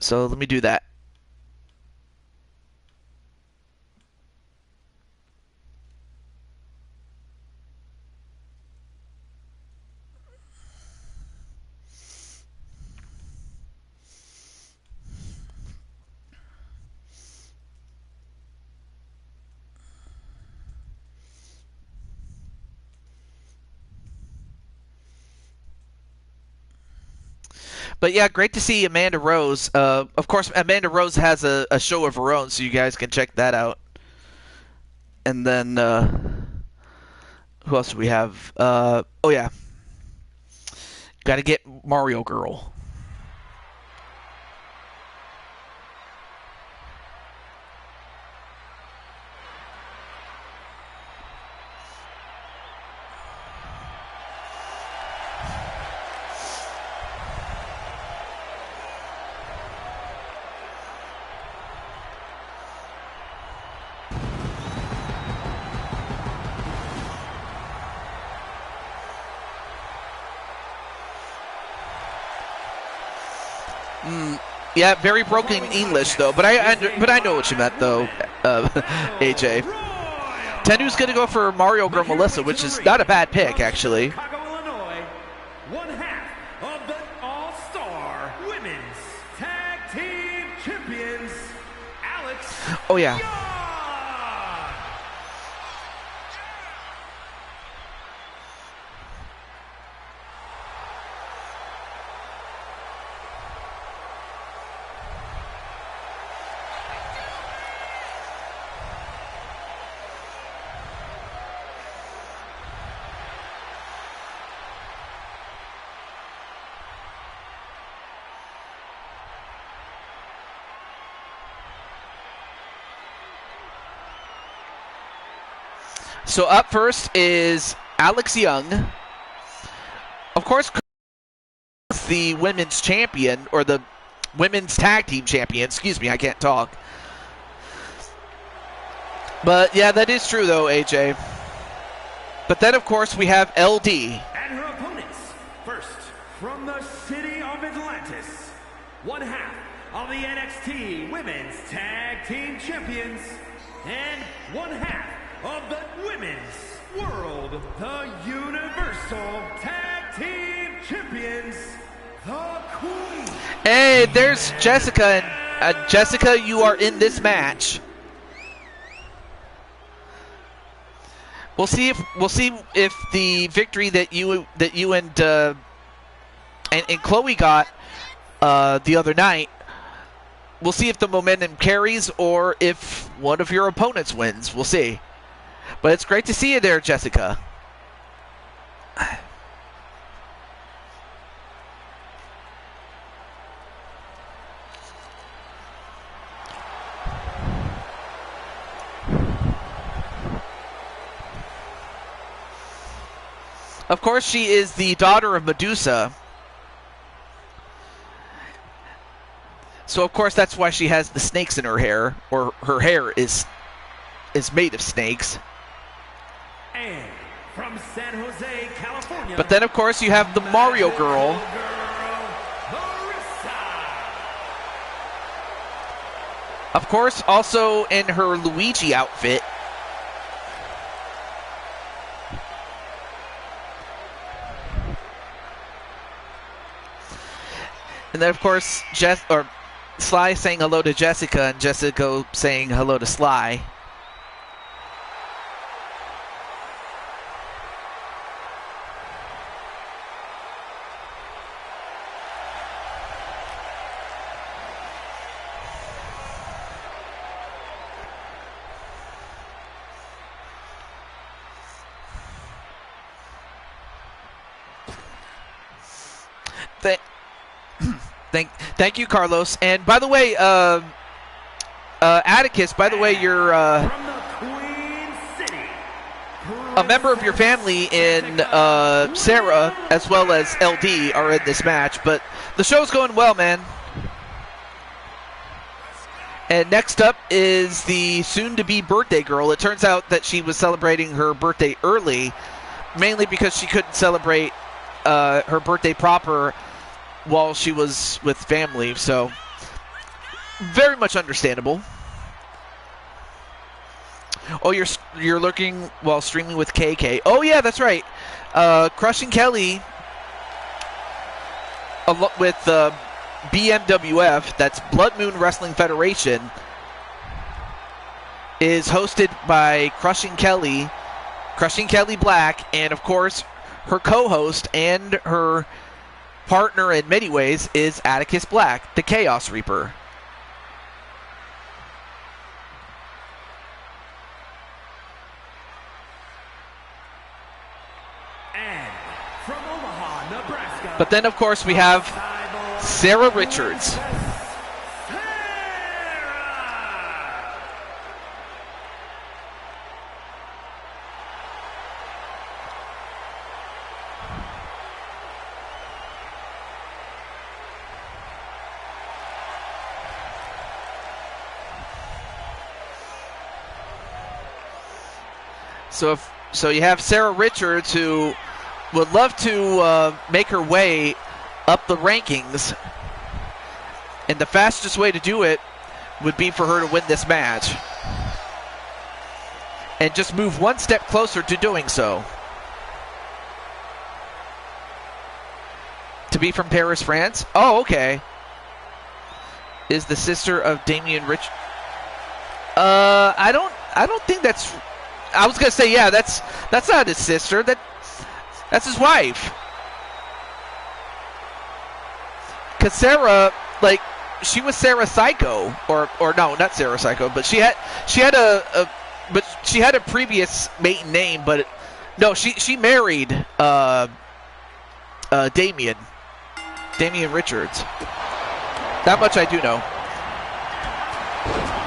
Speaker 1: So let me do that. But yeah, great to see Amanda Rose. Of course, Amanda Rose has a show of her own, so you guys can check that out. And then, who else do we have? Oh yeah, got to get Mario Girl. Yeah, very broken English though, but I know what you meant though, AJ. Tenu's gonna go for Mario Girl Melissa, which is not a bad pick actually.
Speaker 3: Chicago, Illinois, one half of the All-Star Women's Tag Team Champions, Alex.
Speaker 1: Oh yeah.
Speaker 3: Young.
Speaker 1: So up first is Alex Young. Of course, the women's champion, or the women's tag team champion. Excuse me, I can't talk. But yeah, that is true though, AJ. But then of course we have LD.
Speaker 3: And her opponents, first from the city of Atlantis, one half of the NXT Women's Tag Team Champions, and one half of the Women's World, the Universal Tag Team Champions, the Queen.
Speaker 1: Hey, there's Jessica, and Jessica, you are in this match. We'll see if the victory that you and Chloe got the other night. We'll see if the momentum carries or if one of your opponents wins. We'll see. But it's great to see you there, Jessica. Of course, she is the daughter of Medusa. So, of course, that's why she has the snakes in her hair, or her hair is made of snakes.
Speaker 3: And from San Jose, California.
Speaker 1: But then, of course, you have the Mario girl. Of course, also in her Luigi outfit. And then, of course, Sly saying hello to Jessica, and Jessica saying hello to Sly. Thank you, Carlos. And by the way, Atticus, by the way, you're a member of your family in Sarah as well as LD are in this match. But the show's going well, man. And next up is the soon-to-be birthday girl. It turns out that she was celebrating her birthday early, mainly because she couldn't celebrate her birthday proper while she was with family, so very much understandable. Oh, you're lurking while streaming with KK. Oh yeah, that's right. Crushing Kelly with BMWF, that's Blood Moon Wrestling Federation, is hosted by Crushing Kelly Black, and of course her co-host and her partner in many ways is Atticus Black, the Chaos Reaper.
Speaker 3: And from Omaha, Nebraska.
Speaker 1: But then, of course, we have Sarah Richards. So you have Sarah Richards, who would love to make her way up the rankings, and the fastest way to do it would be for her to win this match and just move one step closer to doing so. To be from Paris, France? Oh, okay. Is the sister of Damian Rich? I don't think that's. I was gonna say, yeah, that's not his sister. That's his wife. Cause Sarah, like, she was Sarah Psycho, or no, not Sarah Psycho, but she had a previous maiden name, but no, she married Damian Richards. That much I do know.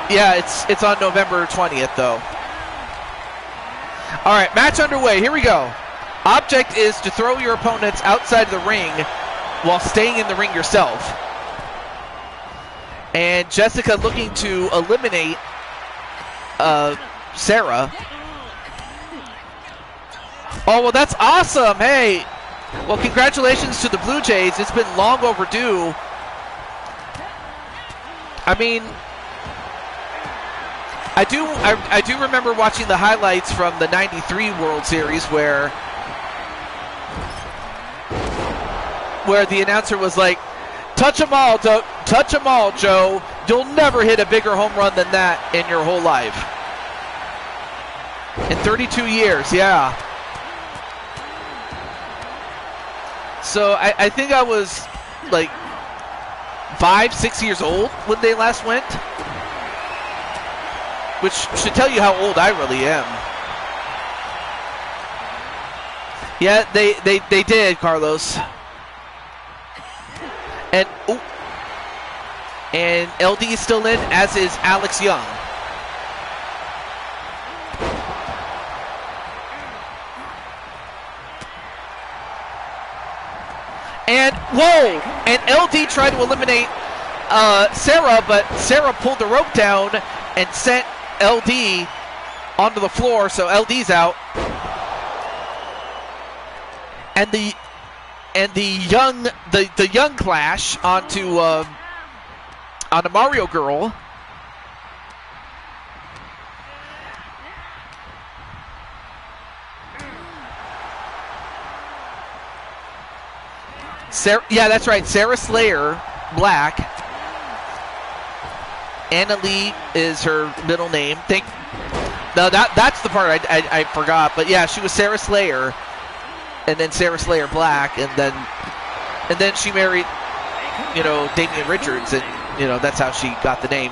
Speaker 1: Yeah, it's on November 20th though. All right, match underway. Here we go. Object is to throw your opponents outside of the ring while staying in the ring yourself. And Jessica looking to eliminate Sarah. Oh, well, that's awesome. Hey, well, congratulations to the Blue Jays. It's been long overdue. I mean, I do remember watching the highlights from the '93 World Series where the announcer was like, touch them all, Joe. You'll never hit a bigger home run than that in your whole life. In 32 years, yeah. So I think I was like 5, 6 years old when they last went, which should tell you how old I really am. Yeah, they did, Carlos. And ooh, and LD is still in, as is Alex Young. And whoa! And LD tried to eliminate Sarah, but Sarah pulled the rope down and sent LD onto the floor, so LD's out. And the young clash onto Mario Girl. Sarah, yeah, that's right. Sarah Slayer, Black. Anna Lee is her middle name. No, that's the part I forgot. But yeah, she was Sarah Slayer, and then Sarah Slayer Black, and then she married, Damian Richards, and that's how she got the name.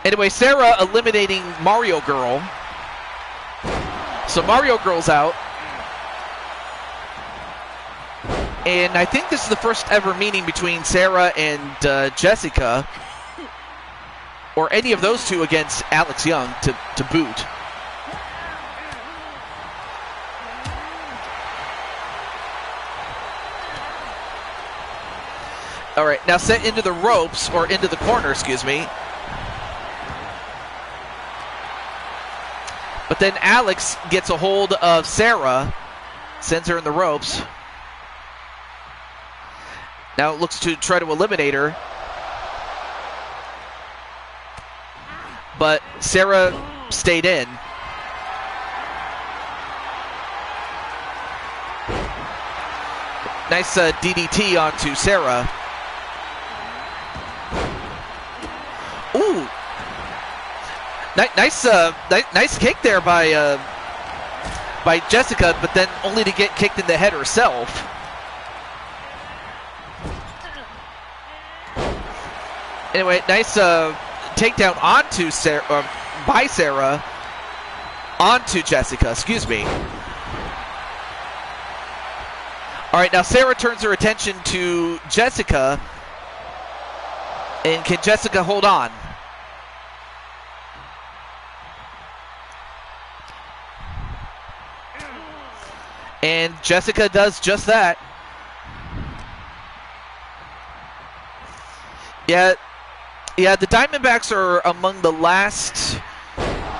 Speaker 1: Anyway, Sarah eliminating Mario Girl. So Mario Girl's out. And I think this is the first ever meeting between Sarah and Jessica, or any of those two against Alex Young to boot. All right, now set into the ropes, or into the corner, excuse me. But then Alex gets a hold of Sarah, sends her in the ropes. Now it looks to try to eliminate her. But Sarah stayed in. Nice DDT onto Sarah. Ooh. Nice kick there by Jessica, but then only to get kicked in the head herself. Anyway, nice takedown onto Sarah, by Sarah onto Jessica, excuse me. All right, now Sarah turns her attention to Jessica. And can Jessica hold on? And Jessica does just that. Yeah, the Diamondbacks are among the last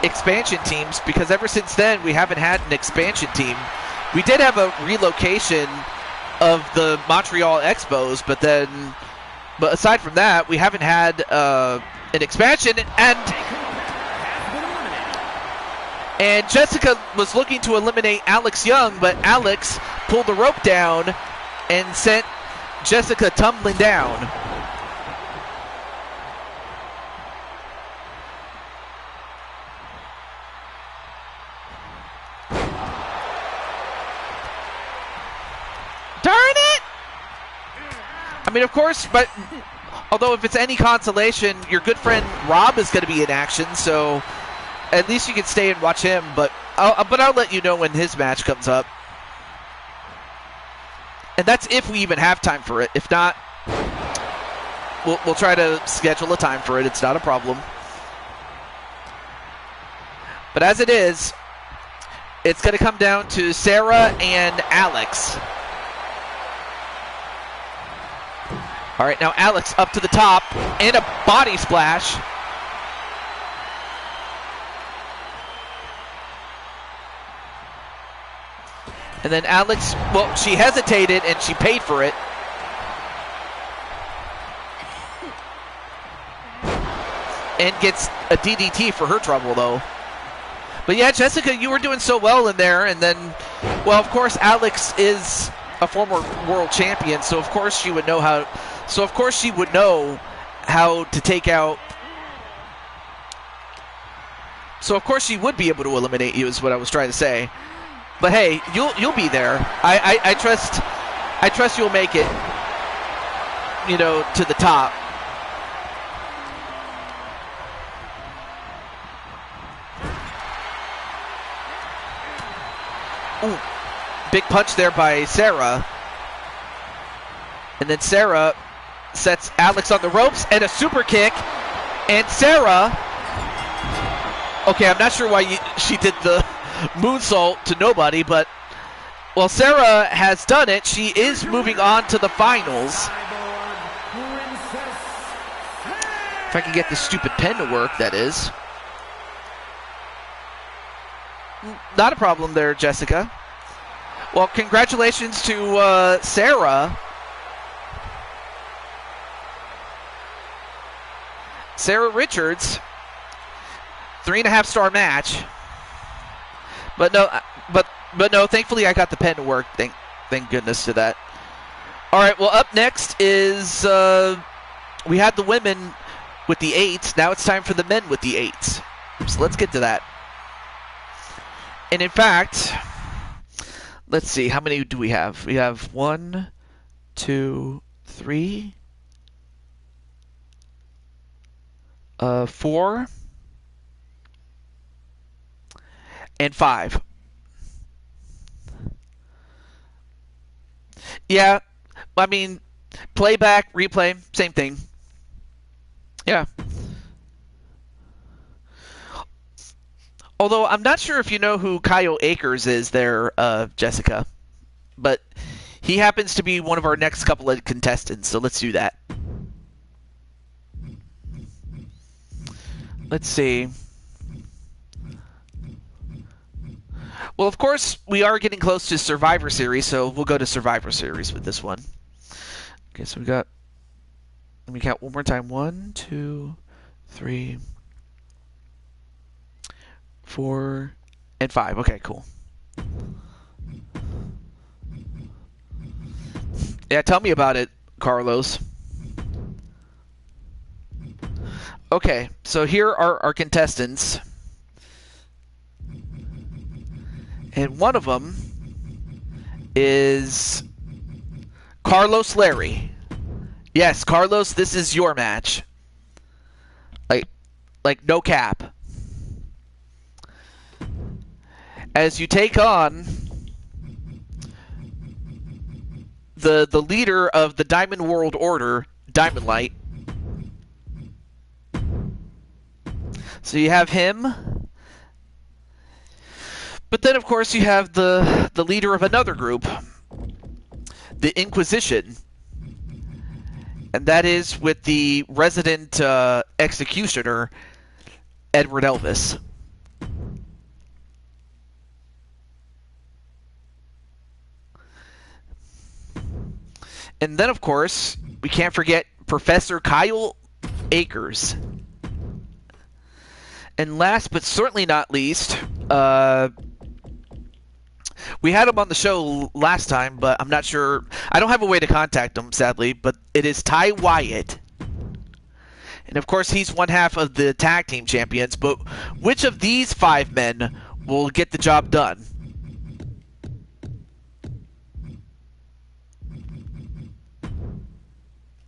Speaker 1: expansion teams, because ever since then we haven't had an expansion team. We did have a relocation of the Montreal Expos, but aside from that, we haven't had an expansion. And Jessica was looking to eliminate Alex Young, but Alex pulled the rope down and sent Jessica tumbling down. Darn it! I mean, of course, but although if it's any consolation, your good friend Rob is going to be in action, so at least you can stay and watch him. But I'll let you know when his match comes up. And that's if we even have time for it. If not, we'll try to schedule a time for it. It's not a problem. But as it is, it's going to come down to Sarah and Alex. All right, now Alex up to the top and a body splash. And then Alex, well, she hesitated and she paid for it. And gets a DDT for her trouble, though. But yeah, Jessica, you were doing so well in there. And then, well, of course, Alex is a former world champion, so of course she would know how. So of course she would know how to take out. So of course she would be able to eliminate you, is what I was trying to say. But hey, you'll be there. I trust you'll make it. You know, to the top. Ooh, big punch there by Sarah. And then Sarah sets Alex on the ropes and a super kick. And Sarah, okay, I'm not sure why she did the moonsault to nobody, but, well, Sarah has done it. She is moving on to the finals. If I can get this stupid pen to work, that is. Not a problem there, Jessica. Well, congratulations to Sarah. Sarah Richards, 3.5-star match. But no, thankfully I got the pen to work. Thank goodness to that. All right, well, up next is we had the women with the 8s. Now it's time for the men with the 8s. So let's get to that. And in fact, let's see, how many do we have? We have 1, 2, 3, 4, and 5. Yeah, I mean, playback, replay, same thing. Yeah. Although I'm not sure if you know who Kyle Akers is there, Jessica. But he happens to be one of our next couple of contestants, so let's do that. Let's see. Well, of course, we are getting close to Survivor Series, so we'll go to Survivor Series with this one. Okay, so let me count one more time. 1, 2, 3, 4, and 5. Okay, cool. Yeah, tell me about it, Carlos. Okay, so here are our contestants. And one of them is Carlos Larry. Yes, Carlos, this is your match. Like no cap. As you take on the leader of the Diamond World Order, Diamond Light. So you have him. But then, of course, you have the leader of another group, the Inquisition. And that is with the resident executioner, Edward Elvis. And then, of course, we can't forget Professor Kyle Akers. And last but certainly not least, we had him on the show last time, but I'm not sure. I don't have a way to contact him, sadly, but it is Ty Wyatt. And, of course, he's one half of the tag team champions, but which of these 5 men will get the job done?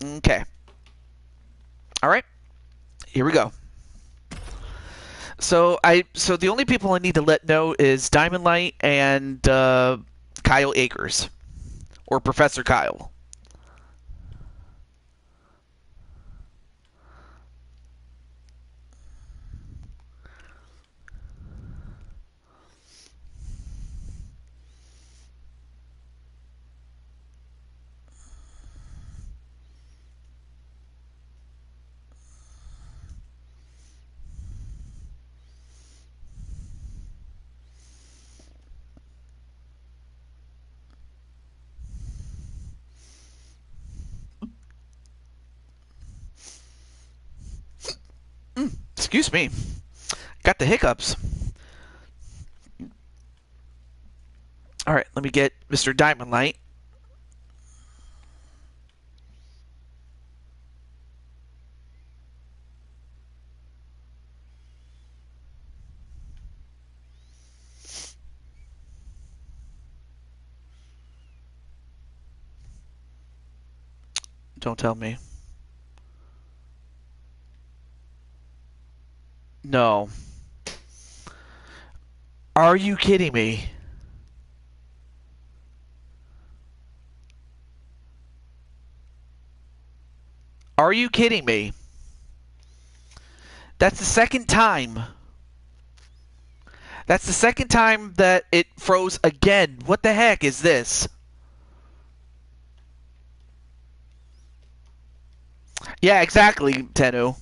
Speaker 1: Okay. All right. Here we go. So the only people I need to let know is Diamond Light and Kyle Akers, or Professor Kyle. Excuse me. Got the hiccups. Alright, let me get Mr. Diamond Light. Don't tell me. No. Are you kidding me? Are you kidding me? That's the second time. That's the second time that it froze again. What the heck is this? Yeah, exactly, Tenu.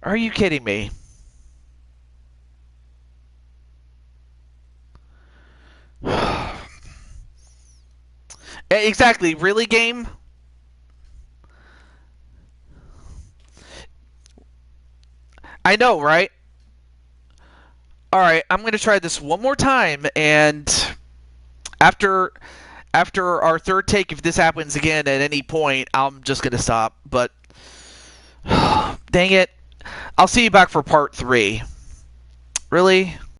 Speaker 1: Are you kidding me? Exactly, really, game? I know, right? Alright, I'm going to try this one more time, and after our third take, if this happens again at any point, I'm just going to stop. But, dang it. I'll see you back for part 3. Really?